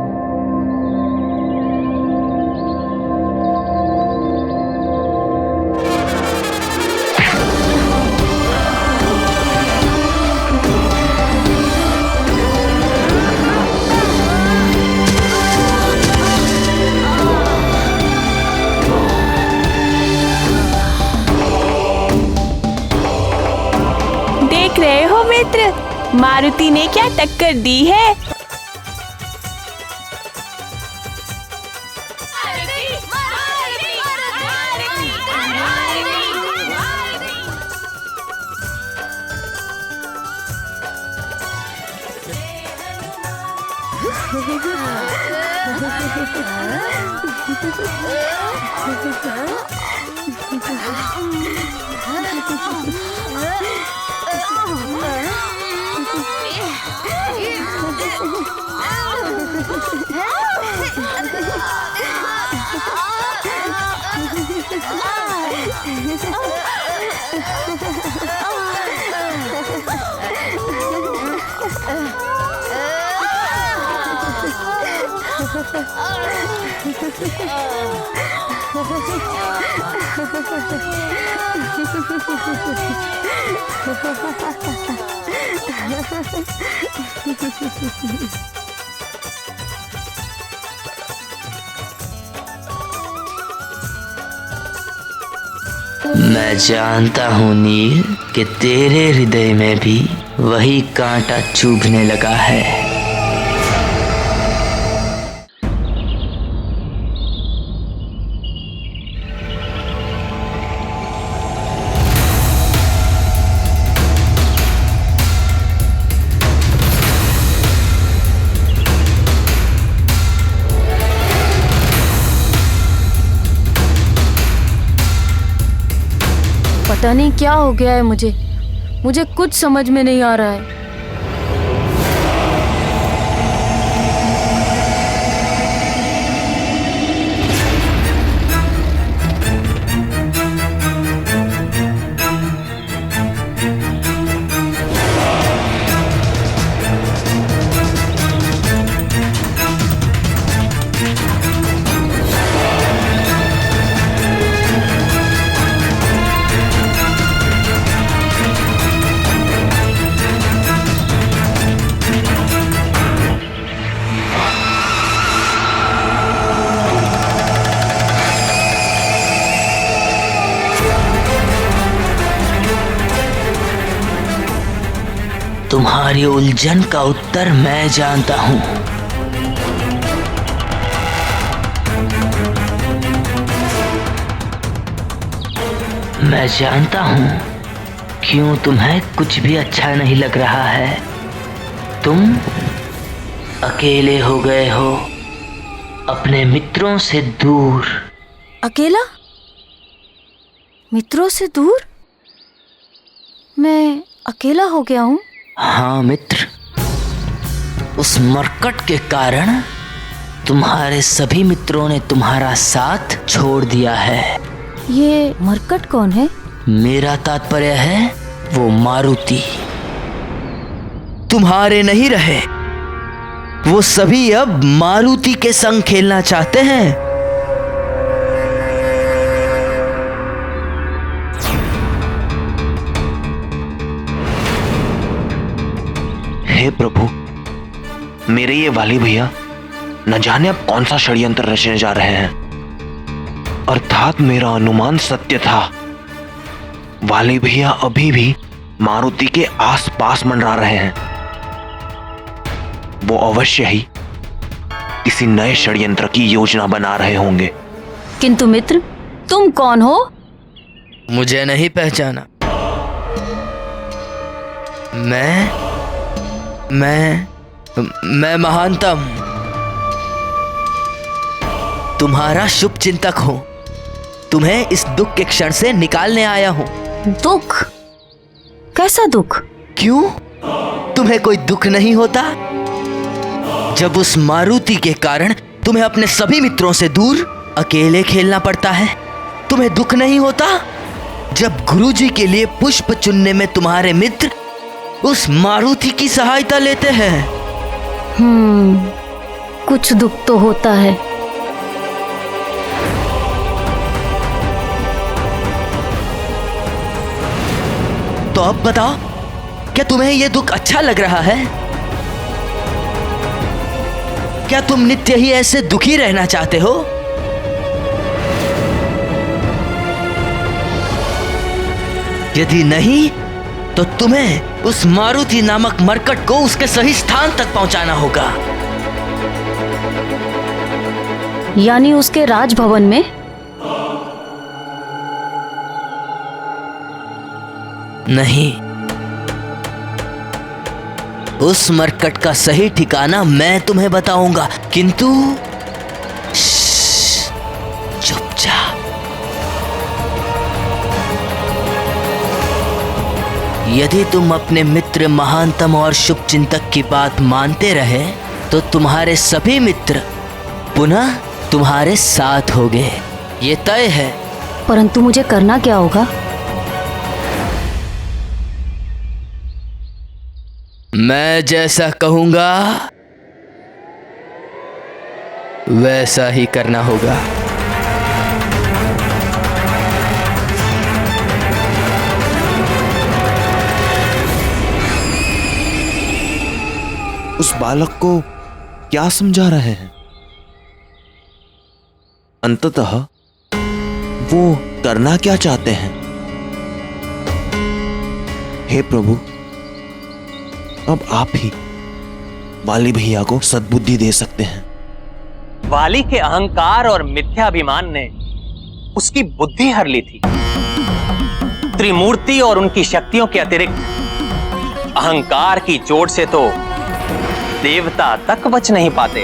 देख रहे हो मित्र, मारुति ने क्या टक्कर दी है। मैं जानता हूँ नील कि तेरे हृदय में भी वही कांटा चुभने लगा है। पता नहीं क्या हो गया है मुझे कुछ समझ में नहीं आ रहा है। तुम्हारी उलझन का उत्तर मैं जानता हूं। मैं जानता हूं क्यों तुम्हें कुछ भी अच्छा नहीं लग रहा है। तुम अकेले हो गए हो, अपने मित्रों से दूर। अकेला? मित्रों से दूर? मैं अकेला हो गया हूँ? हाँ मित्र, उस मरकट के कारण तुम्हारे सभी मित्रों ने तुम्हारा साथ छोड़ दिया है। ये मरकट कौन है? मेरा तात्पर्य है वो मारुति। तुम्हारे नहीं रहे, वो सभी अब मारुति के संग खेलना चाहते हैं। हे प्रभु, मेरे ये वाली भैया न जाने अब कौन सा षड्यंत्र रचने जा रहे हैं। अर्थात मेरा अनुमान सत्य था। वाली भैया अभी भी मारुति के आसपास मंडरा रहे हैं। वो अवश्य ही किसी नए षड्यंत्र की योजना बना रहे होंगे। किंतु मित्र, तुम कौन हो? मुझे नहीं पहचाना? मैं महानतम, तुम्हारा शुभ चिंतक हूं। तुम्हें इस दुख के क्षण से निकालने आया हूं। दुख? कैसा दुख? क्यों, तुम्हें कोई दुख नहीं होता जब उस मारुति के कारण तुम्हें अपने सभी मित्रों से दूर अकेले खेलना पड़ता है? तुम्हें दुख नहीं होता जब गुरुजी के लिए पुष्प चुनने में तुम्हारे मित्र उस मारुति की सहायता लेते हैं? कुछ दुख तो होता है। तो अब बताओ, क्या तुम्हें यह दुख अच्छा लग रहा है? क्या तुम नित्य ही ऐसे दुखी रहना चाहते हो? यदि नहीं तो तुम्हें उस मारुति नामक मरकट को उसके सही स्थान तक पहुंचाना होगा। यानी उसके राजभवन में? नहीं, उस मरकट का सही ठिकाना मैं तुम्हें बताऊंगा, किंतु चुपचाप। यदि तुम अपने मित्र महानतम और शुभ चिंतक की बात मानते रहे तो तुम्हारे सभी मित्र पुनः तुम्हारे साथ होंगे, ये तय है। परंतु मुझे करना क्या होगा? मैं जैसा कहूंगा वैसा ही करना होगा। उस बालक को क्या समझा रहे हैं? अंततः वो करना क्या चाहते हैं? हे प्रभु, अब आप ही वाली भैया को सद्बुद्धि दे सकते हैं। वाली के अहंकार और मिथ्याभिमान ने उसकी बुद्धि हर ली थी। त्रिमूर्ति और उनकी शक्तियों के अतिरिक्त अहंकार की चोट से तो देवता तक बच नहीं पाते।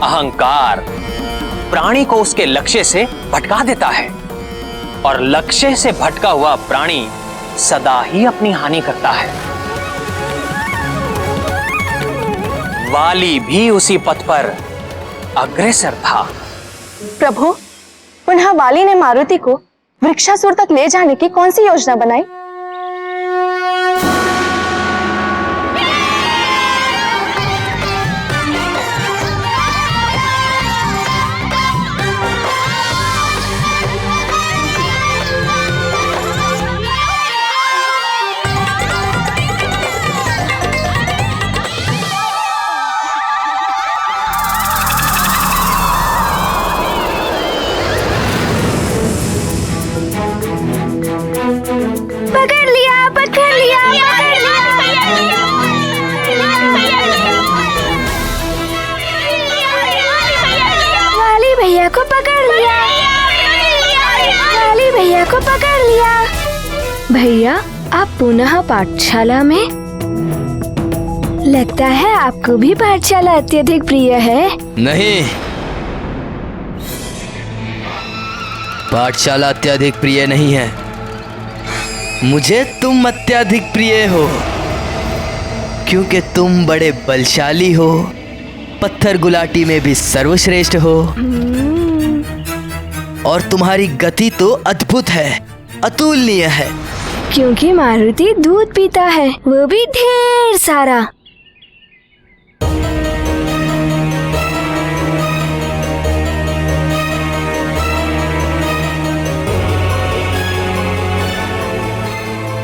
अहंकार प्राणी को उसके लक्ष्य से भटका देता है और लक्ष्य से भटका हुआ प्राणी सदा ही अपनी हानि करता है। वाली भी उसी पथ पर अग्रसर था। प्रभु, पुनः वाली ने मारुति को वृक्षासुर तक ले जाने की कौन सी योजना बनाई? भैया। भैया, आप पुनः पाठशाला में? लगता है आपको भी पाठशाला अत्यधिक प्रिय है। नहीं, पाठशाला अत्यधिक प्रिय नहीं है, मुझे तुम अत्यधिक प्रिय हो, क्योंकि तुम बड़े बलशाली हो, पत्थर गुलाटी में भी सर्वश्रेष्ठ हो, और तुम्हारी गति तो अद्भुत है, अतुलनीय है। क्योंकि मारुति दूध पीता है, वो भी ढेर सारा।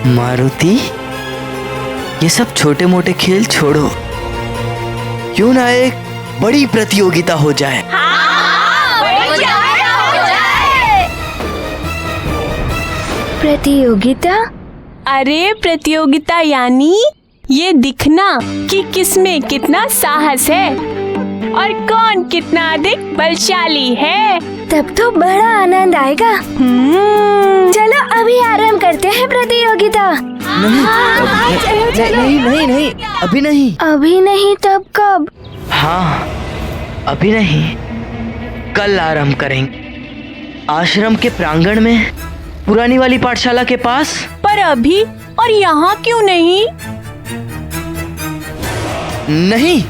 मारुति, ये सब छोटे मोटे खेल छोड़ो, क्यों ना एक बड़ी प्रतियोगिता हो जाए। प्रतियोगिता? अरे प्रतियोगिता यानी ये दिखना कि किसमें कितना साहस है और कौन कितना अधिक बलशाली है। तब तो बड़ा आनंद आएगा। चलो अभी आरंभ करते हैं प्रतियोगिता। नहीं, अभी नहीं। अभी नहीं, तब कब? हाँ, अभी नहीं, कल आरंभ करेंगे, आश्रम के प्रांगण में, पुरानी वाली पाठशाला के पास। पर अभी और यहाँ क्यों नहीं? नहीं,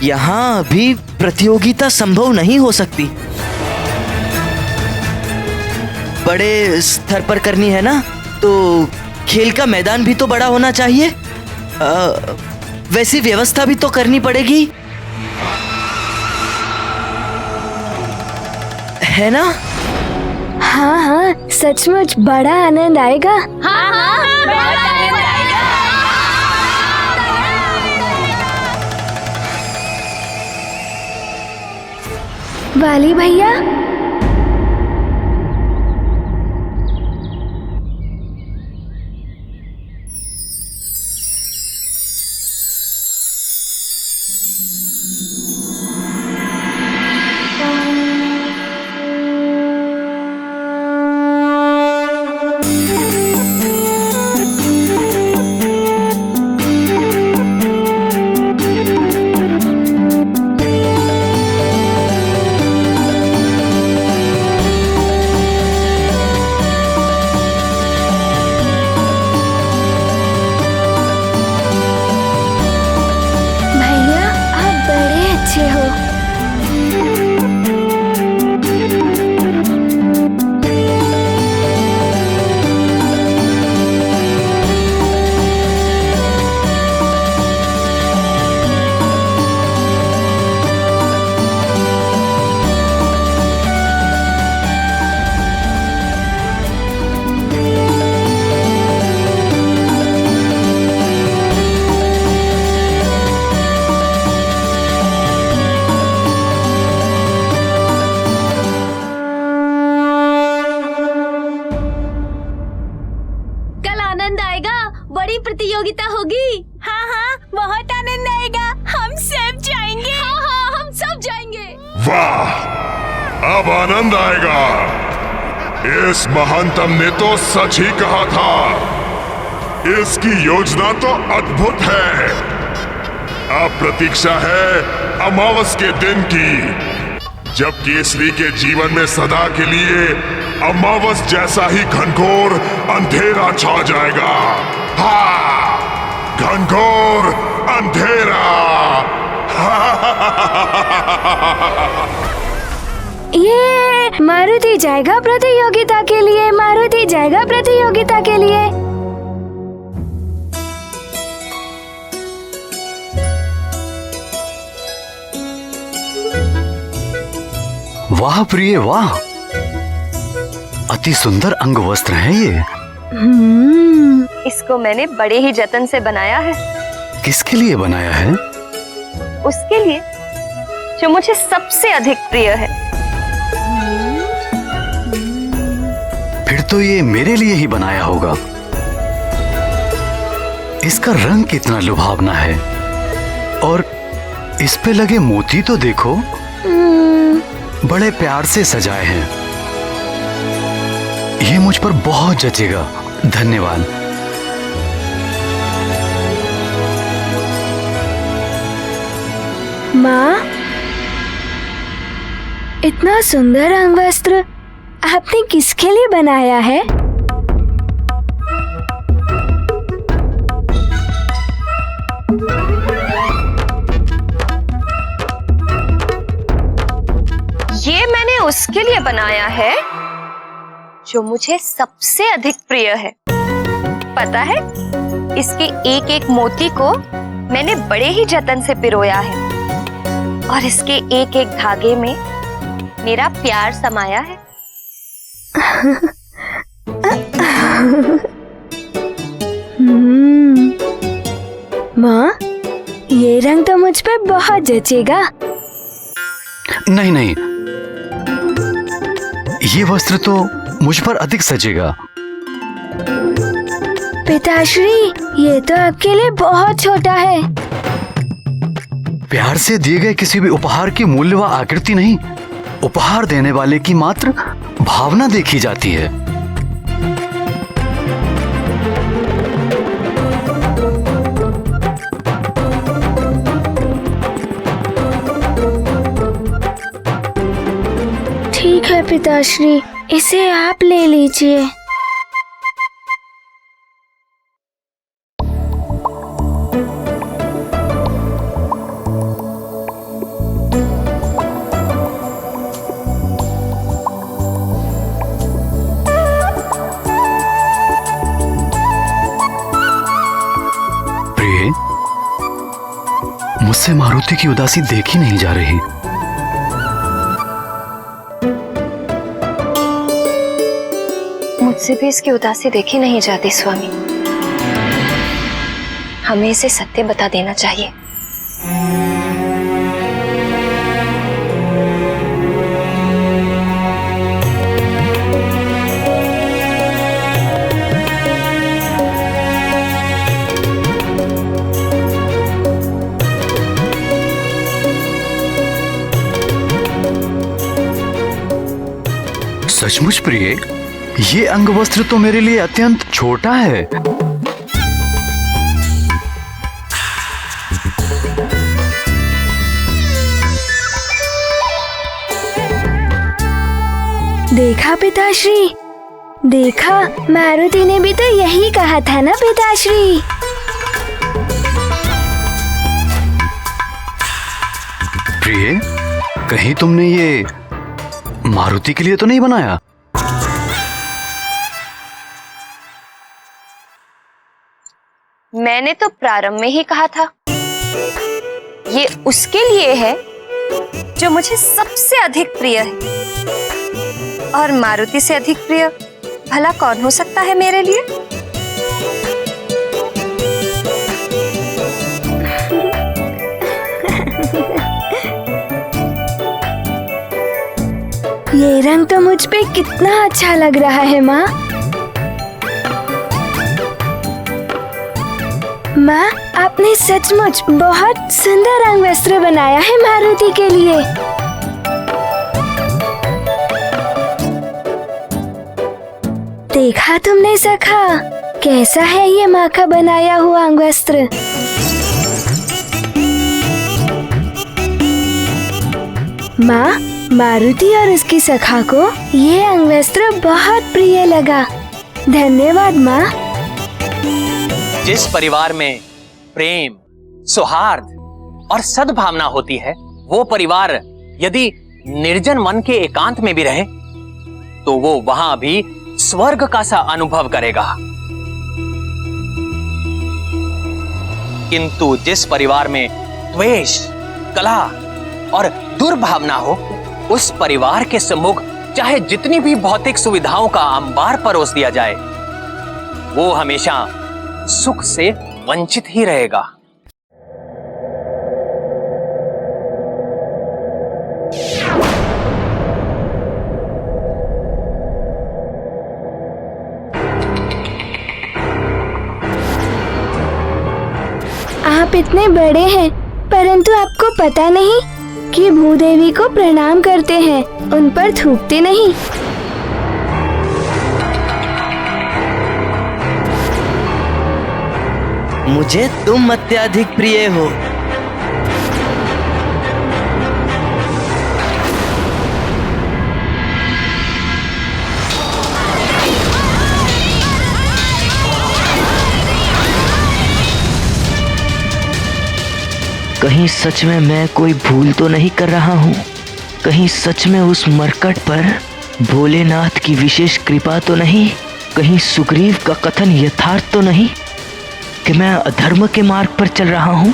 यहाँ अभी प्रतियोगिता संभव नहीं हो सकती, बड़े स्तर पर करनी है ना, तो खेल का मैदान भी तो बड़ा होना चाहिए, वैसी व्यवस्था भी तो करनी पड़ेगी, है ना? हाँ हाँ, सचमुच बड़ा आनंद आएगा। हाँ, बहुत आनंद आएगा। वाली भैया, प्रतियोगिता होगी। हाँ, बहुत आनंद आएगा, हम सब जाएंगे। हाँ, हम सब जाएंगे। वाह, अब आनंद आएगा। इस महंतम ने तो सच ही कहा था, इसकी योजना तो अद्भुत है। अब प्रतीक्षा है अमावस के दिन की, जब केसरी के जीवन में सदा के लिए अमावस जैसा ही घनघोर अंधेरा छा जाएगा। हाँ, घनघोर अंधेरा। ये मारुति जाएगा प्रतियोगिता के लिए, मारुति जाएगा प्रतियोगिता के लिए। वाह प्रिय, वाह, अति सुंदर अंग वस्त्र है ये। इसको मैंने बड़े ही जतन से बनाया है। किसके लिए बनाया है? उसके लिए जो मुझे सबसे अधिक प्रिय है। फिर तो ये मेरे लिए ही बनाया होगा। इसका रंग कितना लुभावना है, और इस पे लगे मोती तो देखो, बड़े प्यार से सजाए हैं। ये मुझ पर बहुत जचेगा। धन्यवाद। माँ, इतना सुंदर अंगवस्त्र आपने किसके लिए बनाया है? ये मैंने उसके लिए बनाया है जो मुझे सबसे अधिक प्रिय है। पता है, इसके एक एक मोती को मैंने बड़े ही जतन से पिरोया है और इसके एक एक धागे में मेरा प्यार समाया है। माँ, ये रंग तो मुझ पे बहुत जचेगा। नहीं नहीं, ये वस्त्र तो मुझ पर अधिक सजेगा। पिताश्री, ये तो आपके लिए बहुत छोटा है। प्यार से दिए गए किसी भी उपहार की मूल्य व आकृति नहीं, उपहार देने वाले की मात्र भावना देखी जाती है। ठीक है पिताश्री, इसे आप ले लीजिए। प्रिय, मुझसे मारुति की उदासी देखी नहीं जा रही। मुझसे भी इसकी उदासी देखी नहीं जाती स्वामी। हमें इसे सत्य बता देना चाहिए। सचमुच प्रिय, ये अंगवस्त्र तो मेरे लिए अत्यंत छोटा है। देखा पिताश्री, देखा, मारुति ने भी तो यही कहा था ना पिताश्री। प्रिय, कहीं तुमने ये मारुति के लिए तो नहीं बनाया? मैंने तो प्रारंभ में ही कहा था, ये उसके लिए है जो मुझे सबसे अधिक प्रिय है। और मारुति से अधिक प्रिय भला कौन हो सकता है मेरे लिए? ये रंग तो मुझ पे कितना अच्छा लग रहा है माँ। माँ, आपने सचमुच बहुत सुंदर अंगवस्त्र बनाया है मारुति के लिए। देखा तुमने सखा, कैसा है ये माँ का बनाया हुआ अंगवस्त्र? माँ, मारुति और उसकी सखा को ये अंगवस्त्र बहुत प्रिय लगा। धन्यवाद माँ। जिस परिवार में प्रेम, सौहार्द और सद्भावना होती है, वो परिवार यदि निर्जन मन के एकांत में भी रहे तो वो वहां भी स्वर्ग का सा अनुभव करेगा। किंतु जिस परिवार में द्वेष, कलह और दुर्भावना हो, उस परिवार के सम्मुख चाहे जितनी भी भौतिक सुविधाओं का अंबार परोस दिया जाए, वो हमेशा सुख से वंचित ही रहेगा। आप इतने बड़े हैं, परंतु आपको पता नहीं कि भूदेवी को प्रणाम करते हैं, उन पर थूकते नहीं। मुझे तुम अत्यधिक प्रिय हो। कहीं सच में मैं कोई भूल तो नहीं कर रहा हूँ? कहीं सच में उस मरकट पर भोलेनाथ की विशेष कृपा तो नहीं? कहीं सुग्रीव का कथन यथार्थ तो नहीं कि मैं अधर्म के मार्ग पर चल रहा हूँ?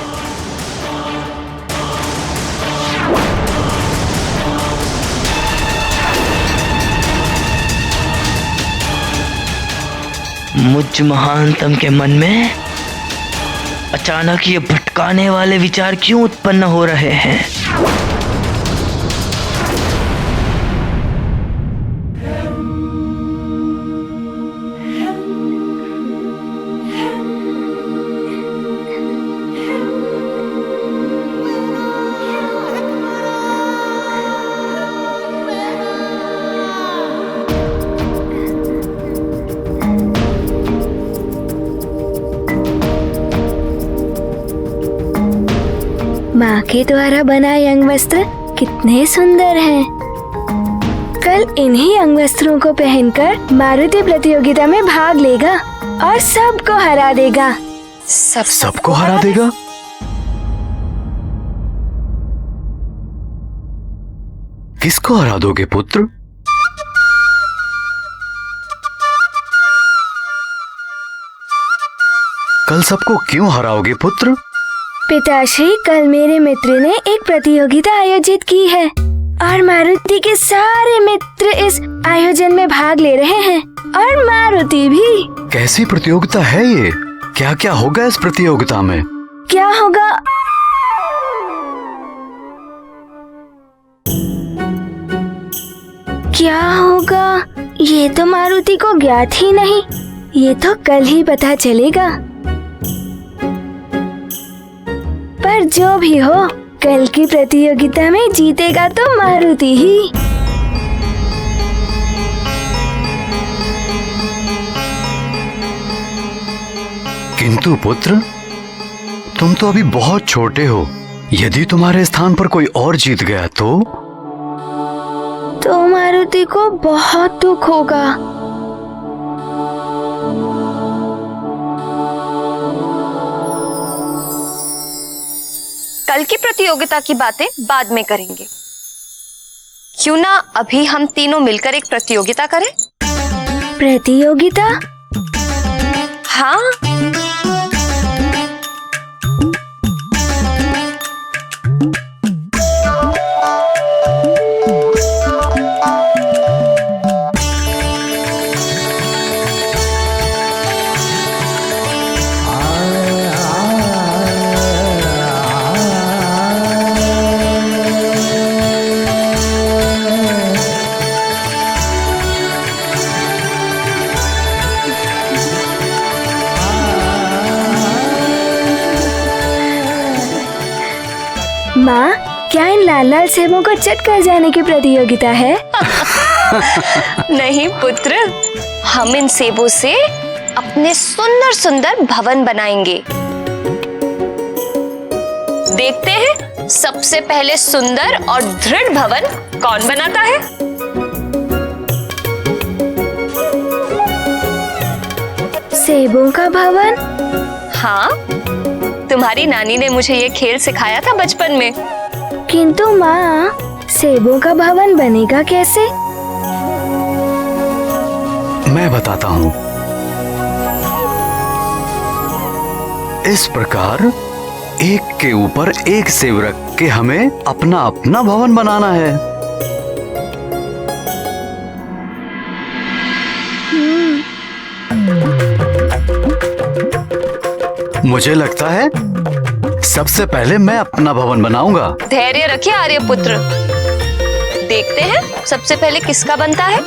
मुझ महानतम के मन में अचानक ये भटकाने वाले विचार क्यों उत्पन्न हो रहे हैं? माँ के द्वारा बनाए अंग वस्त्र कितने सुंदर हैं। कल इन्हीं अंग वस्त्रों को पहनकर मारुति प्रतियोगिता में भाग लेगा और सबको हरा देगा। सबको हरा देगा? किसको हरा दोगे पुत्र? कल सबको क्यों हराओगे पुत्र? पिताश्री, कल मेरे मित्र ने एक प्रतियोगिता आयोजित की है और मारुति के सारे मित्र इस आयोजन में भाग ले रहे हैं और मारुति भी। कैसी प्रतियोगिता है ये? क्या क्या होगा इस प्रतियोगिता में? क्या होगा? क्या होगा ये तो मारुति को ज्ञात ही नहीं। ये तो कल ही पता चलेगा। पर जो भी हो, कल की प्रतियोगिता में जीतेगा तो मारुति ही। किंतु पुत्र, तुम तो अभी बहुत छोटे हो। यदि तुम्हारे स्थान पर कोई और जीत गया तो मारुति को बहुत दुख होगा। कल की प्रतियोगिता की बातें बाद में करेंगे। क्यों ना अभी हम तीनों मिलकर एक प्रतियोगिता करें? प्रतियोगिता? हाँ। माँ, क्या इन लाल लाल सेबों को चट कर जाने की प्रतियोगिता है? नहीं पुत्र, हम इन सेबों से अपने सुंदर सुंदर भवन बनाएंगे। देखते हैं सबसे पहले सुंदर और दृढ़ भवन कौन बनाता है। सेबों का भवन? हाँ, तुम्हारी नानी ने मुझे ये खेल सिखाया था बचपन में। किंतु माँ, सेबों का भवन बनेगा कैसे? मैं बताता हूँ। इस प्रकार एक के ऊपर एक सेब रख के हमें अपना अपना भवन बनाना है। मुझे लगता है सबसे पहले मैं अपना भवन बनाऊंगा। धैर्य रखिए आर्यपुत्र, देखते हैं सबसे पहले किसका बनता है।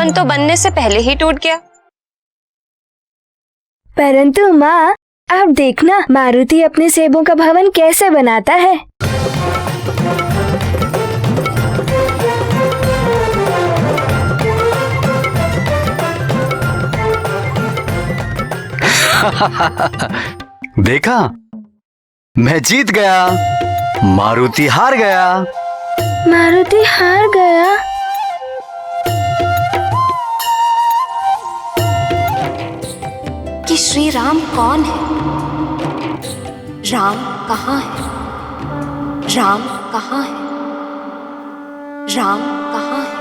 भवन तो बनने से पहले ही टूट गया। परंतु माँ, आप देखना मारुति अपने सेबों का भवन कैसे बनाता है। देखा, मैं जीत गया, मारुति हार गया। मारुति हार गया? कि श्री राम कौन है? राम कहाँ है? राम कहाँ है? राम कहाँ है?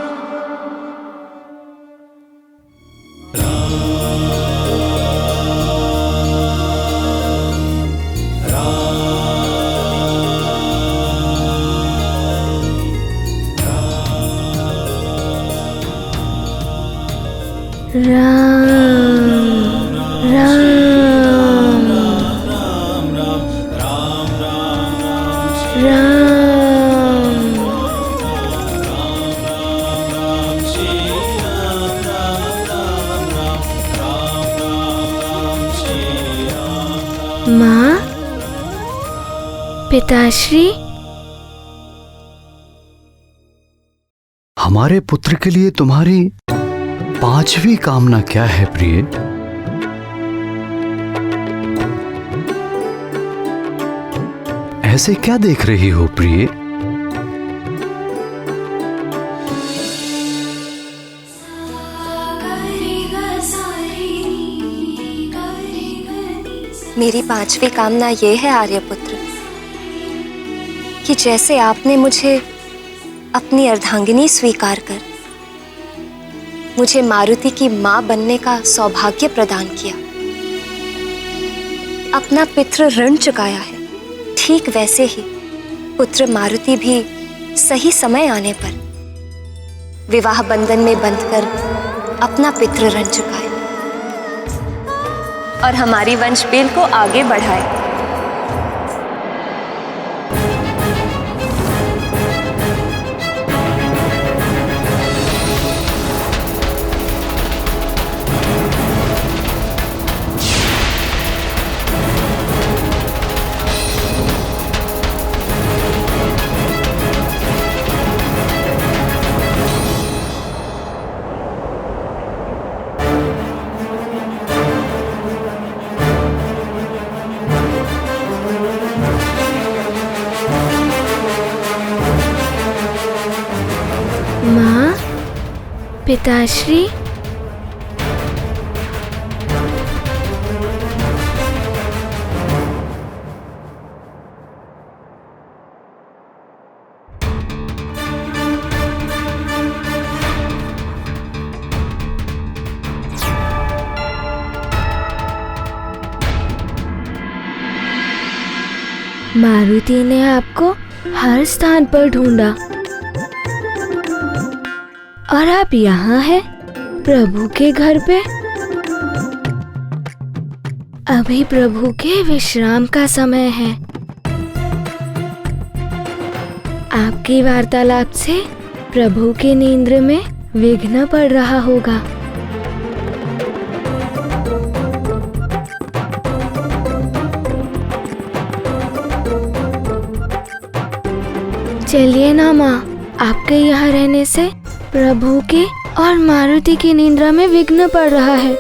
माँ, पिताश्री, हमारे पुत्र के लिए तुम्हारी 5वीं कामना क्या है प्रिय? ऐसे क्या देख रही हो प्रिय? मेरी 5वीं कामना ये है आर्यपुत्र, कि जैसे आपने मुझे अपनी अर्धांगिनी स्वीकार कर मुझे मारुति की मां बनने का सौभाग्य प्रदान किया, अपना पितृ ऋण चुकाया है, ठीक वैसे ही पुत्र मारुति भी सही समय आने पर विवाह बंधन में बंधकर अपना पितृ ऋण चुकाए और हमारी वंशबेल को आगे बढ़ाए। माँ, पिताश्री, मारुति ने आपको हर स्थान पर ढूंढा और आप यहाँ हैं, प्रभु के घर पे। अभी प्रभु के विश्राम का समय है। आपकी वार्तालाप से प्रभु के नींद में विघ्न पड़ रहा होगा। चलिए ना माँ, आपके यहाँ रहने से प्रभु के और मारुति की निद्रा में विघ्न पड़ रहा है।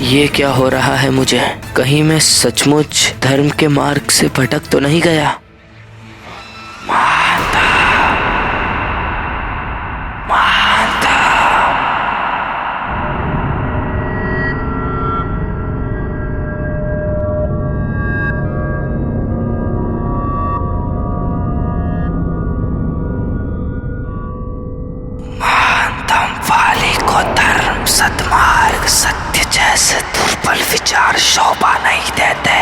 ये क्या हो रहा है मुझे? कहीं मैं सचमुच धर्म के मार्ग से भटक तो नहीं गया? सद्मार्ग सत्य जैसे दुर्बल विचार शोभा नहीं देते।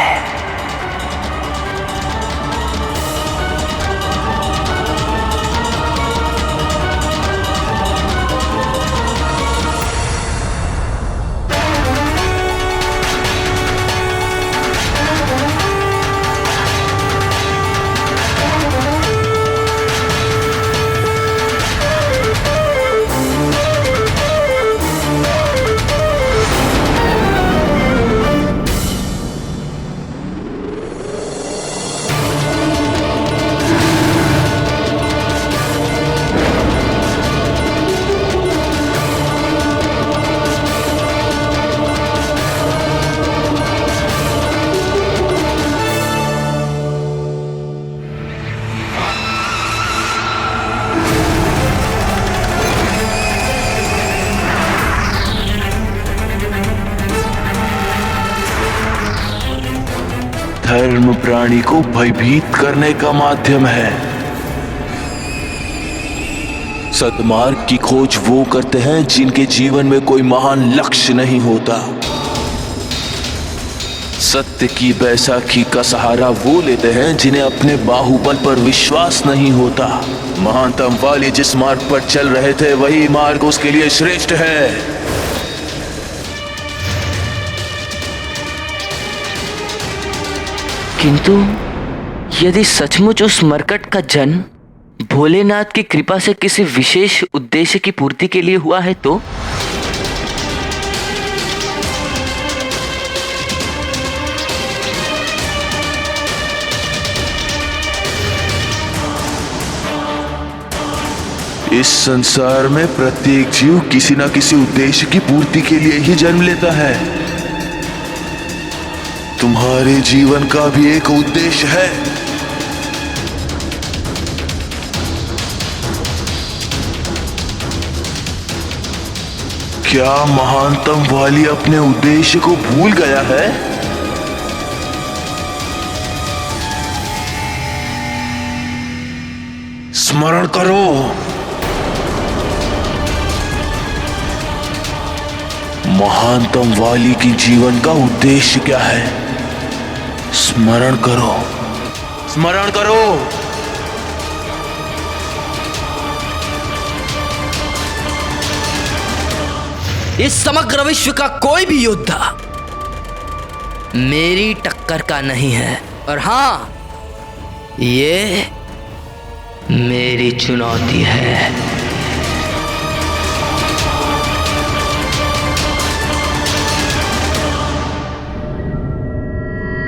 धर्म प्राणी को भयभीत करने का माध्यम है। सद्मार्ग की खोज वो करते हैं जिनके जीवन में कोई महान लक्ष्य नहीं होता। सत्य की बैसाखी का सहारा वो लेते हैं जिन्हें अपने बाहुबल पर विश्वास नहीं होता। महानतम वाली जिस मार्ग पर चल रहे थे वही मार्ग उसके लिए श्रेष्ठ है। किंतु यदि सचमुच उस मरकट का जन्म भोलेनाथ की कृपा से किसी विशेष उद्देश्य की पूर्ति के लिए हुआ है तो इस संसार में प्रत्येक जीव किसी न किसी उद्देश्य की पूर्ति के लिए ही जन्म लेता है। तुम्हारे जीवन का भी एक उद्देश्य है। क्या महानतम वाली अपने उद्देश्य को भूल गया है? स्मरण करो। महानतम वाली की जीवन का उद्देश्य क्या है? स्मरण करो, स्मरण करो। इस समग्र विश्व का कोई भी योद्धा मेरी टक्कर का नहीं है, और हाँ, ये मेरी चुनौती है।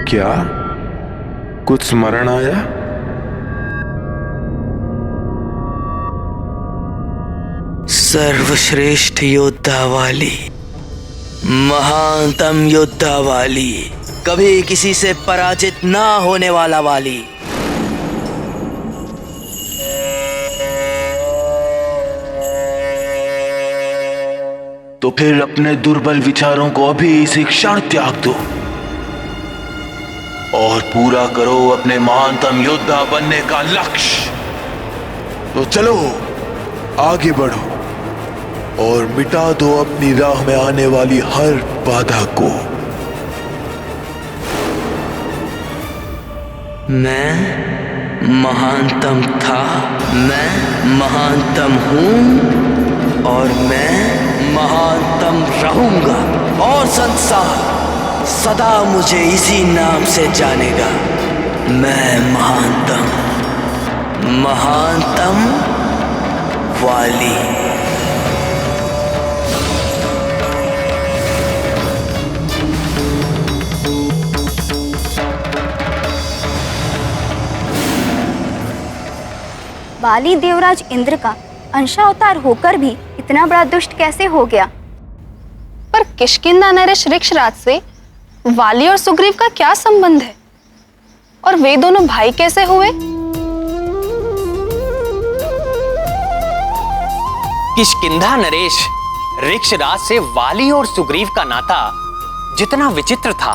क्या कुछ स्मरण आया? सर्वश्रेष्ठ योद्धा वाली, महानतम योद्धा वाली, कभी किसी से पराजित ना होने वाला वाली। तो फिर अपने दुर्बल विचारों को अभी इसी क्षण त्याग दो और पूरा करो अपने महानतम योद्धा बनने का लक्ष्य। तो चलो आगे बढ़ो और मिटा दो अपनी राह में आने वाली हर बाधा को। मैं महानतम था, मैं महानतम हूं और मैं महानतम रहूंगा, और संसार सदा मुझे इसी नाम से जानेगा। मैं महानतम, महानतम वाली। बाली देवराज इंद्र का अंशावतार होकर भी इतना बड़ा दुष्ट कैसे हो गया? पर किष्किंधा नरेश ऋक्षराज से वाली और सुग्रीव का क्या संबंध है? और वे दोनों भाई कैसे हुए? किष्किंधा नरेश ऋक्षराज से वाली और सुग्रीव का नाता जितना विचित्र था,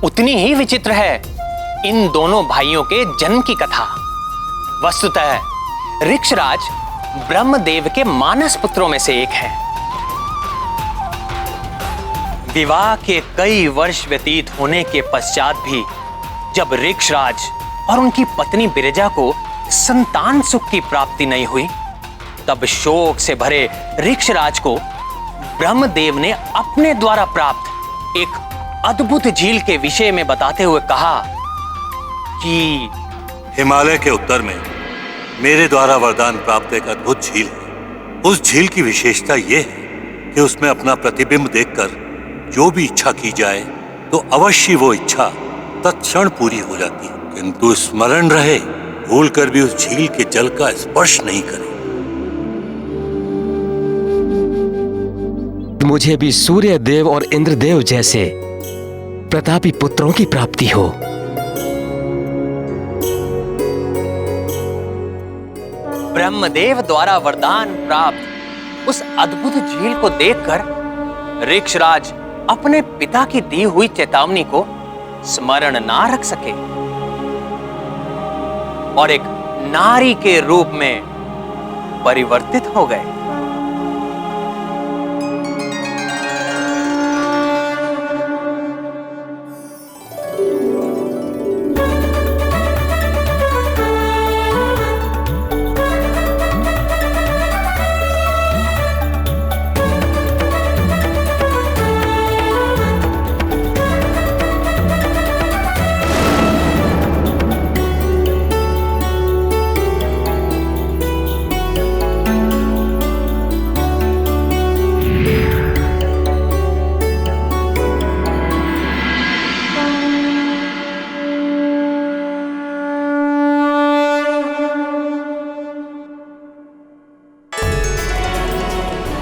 उतनी ही विचित्र है इन दोनों भाइयों के जन्म की कथा। वस्तुतः ऋक्षराज ब्रह्मदेव के मानस पुत्रों में से एक है। विवाह के कई वर्ष व्यतीत होने के पश्चात भी जब ऋक्षराज और उनकी पत्नी बिरजा को संतान सुख की प्राप्ति नहीं हुई, तब शोक से भरे ऋक्षराज को ब्रह्मदेव ने अपने द्वारा प्राप्त एक अद्भुत झील के विषय में बताते हुए कहा कि हिमालय के उत्तर में मेरे द्वारा वरदान प्राप्त एक अद्भुत झील है। उस झील की विशेषता यह है कि उसमें अपना प्रतिबिंब देखकर जो भी इच्छा की जाए तो अवश्य वो इच्छा तत्क्षण पूरी हो जाती है, किंतु स्मरण रहे भूलकर भी उस झील के जल का स्पर्श नहीं करें। मुझे भी सूर्य देव और इंद्रदेव जैसे प्रतापी पुत्रों की प्राप्ति हो। ब्रह्मदेव द्वारा वरदान प्राप्त उस अद्भुत झील को देखकर ऋक्षराज अपने पिता की दी हुई चेतावनी को स्मरण ना रख सके और एक नारी के रूप में परिवर्तित हो गए।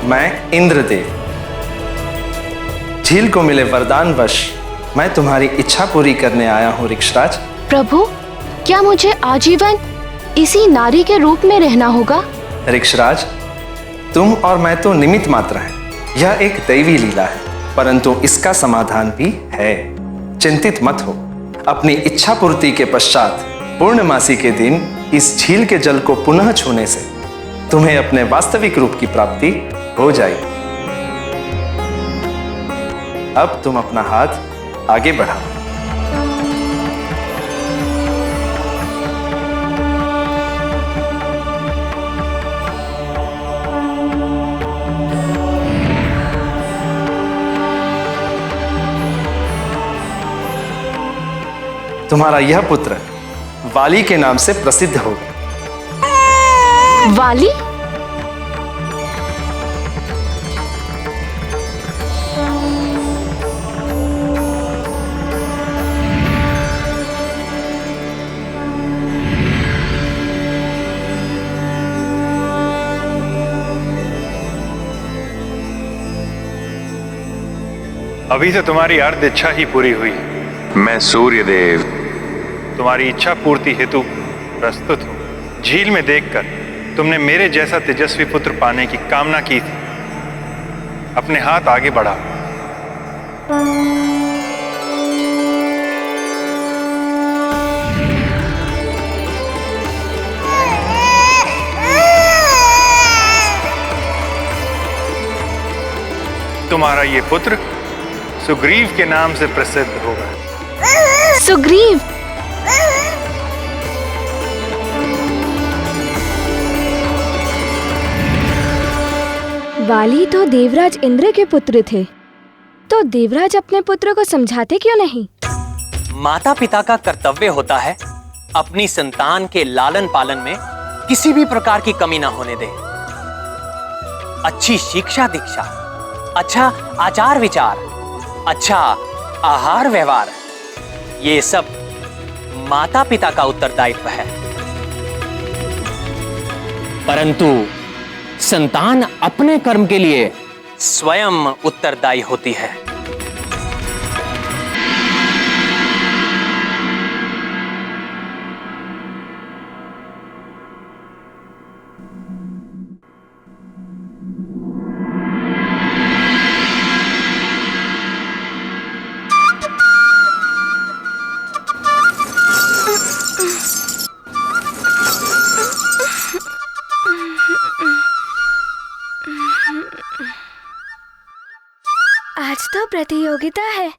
मैं इंद्रदेव, झील को मिले वरदानवश मैं तुम्हारी इच्छा पूरी करने आया हूँ ऋक्षराज। प्रभु, क्या मुझे आजीवन इसी नारी के रूप में रहना होगा? ऋक्षराज, तुम और मैं तो निमित्त मात्र हैं। यह एक दैवी लीला है, परंतु इसका समाधान भी है। चिंतित मत हो। अपनी इच्छा पूर्ति के पश्चात पूर्णमासी के दिन इस झील के जल को पुनः छूने से तुम्हें अपने वास्तविक रूप की प्राप्ति हो जाएगी। अब तुम अपना हाथ आगे बढ़ाओ। तुम्हारा यह पुत्र वाली के नाम से प्रसिद्ध होगा। वाली? अभी तो तुम्हारी अर्ध इच्छा ही पूरी हुई। मैं सूर्यदेव तुम्हारी इच्छा पूर्ति हेतु प्रस्तुत हूँ। झील में देखकर तुमने मेरे जैसा तेजस्वी पुत्र पाने की कामना की थी। अपने हाथ आगे बढ़ाओ। तुम्हारा ये पुत्र सुग्रीव के नाम से प्रसिद्ध होगा। सुग्रीव? वाली तो देवराज इंद्र के पुत्र थे, तो देवराज अपने पुत्र को समझाते क्यों नहीं? माता पिता का कर्तव्य होता है अपनी संतान के लालन पालन में किसी भी प्रकार की कमी ना होने दे। अच्छी शिक्षा दीक्षा, अच्छा आचार विचार, अच्छा आहार व्यवहार, ये सब माता पिता का उत्तरदायित्व है। परंतु संतान अपने कर्म के लिए स्वयं उत्तरदायी होती है। आज तो प्रतियोगिता है।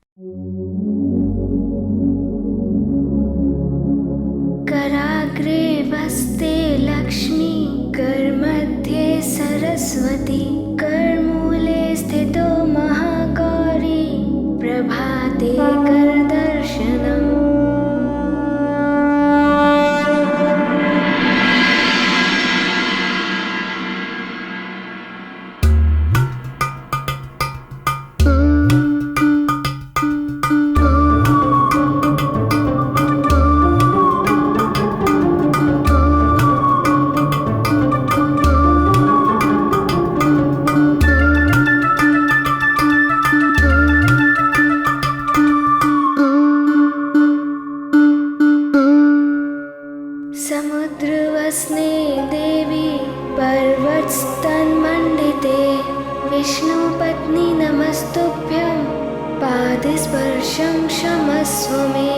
कराग्रे वस्ते लक्ष्मी, कर मध्ये सरस्वती, कर मूले स्थितो महागौरी, प्रभाते कर दर्शनम्। समुद्रवस्ने देवी, पर्वतस्तन्मण्डिते, विष्णुपत्नी नमस्तुभ्यं, पादस्पर्शं क्षमस्व मे।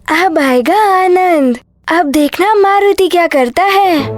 अब आएगा आनंद। अब देखना मारुति क्या करता है।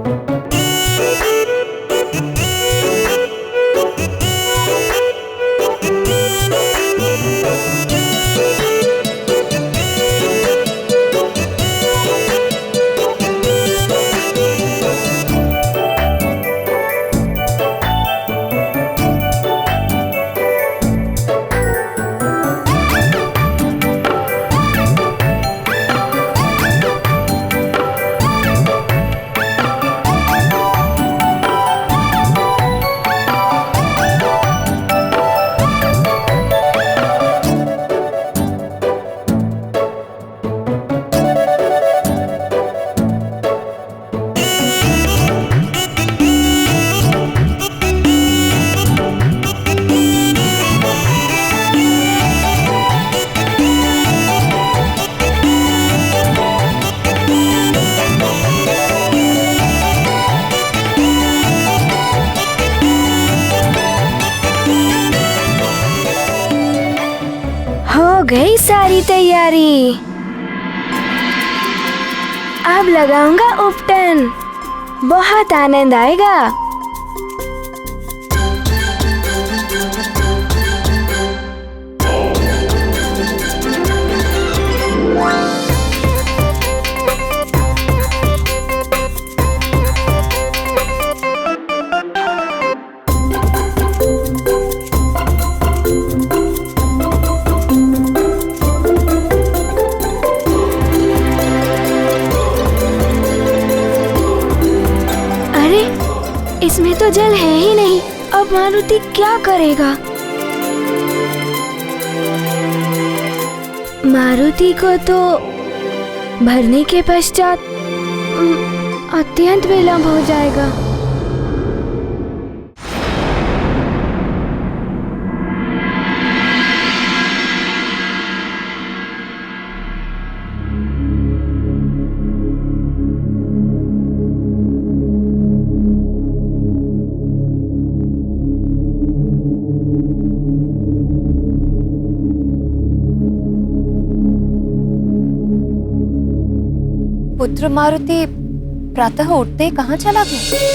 हो गई सारी तैयारी। अब लगाऊंगा उपटन, बहुत आनंद आएगा। इसमें तो जल है ही अब मारुति क्या करेगा? मारुति को तो भरने के पश्चात अत्यंत विलंब हो जाएगा। पुत्र मारुति प्रातः उठते ही कहाँ चला गया?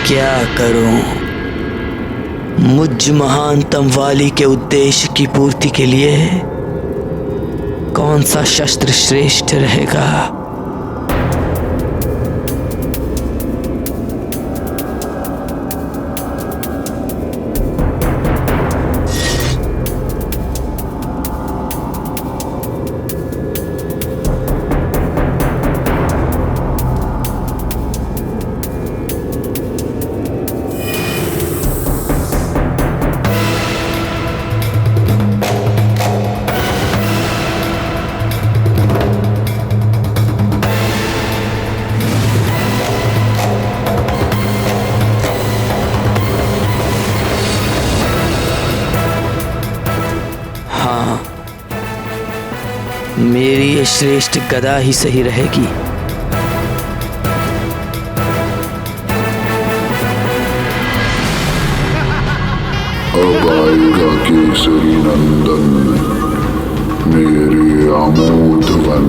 क्या करूं? मुझ महानतम वाली के उद्देश्य की पूर्ति के लिए कौन सा शस्त्र श्रेष्ठ रहेगा? मेरी ये श्रेष्ठ गदा ही सही रहेगी। अब आएगा केसरी नंदन, मेरे आमोद वन।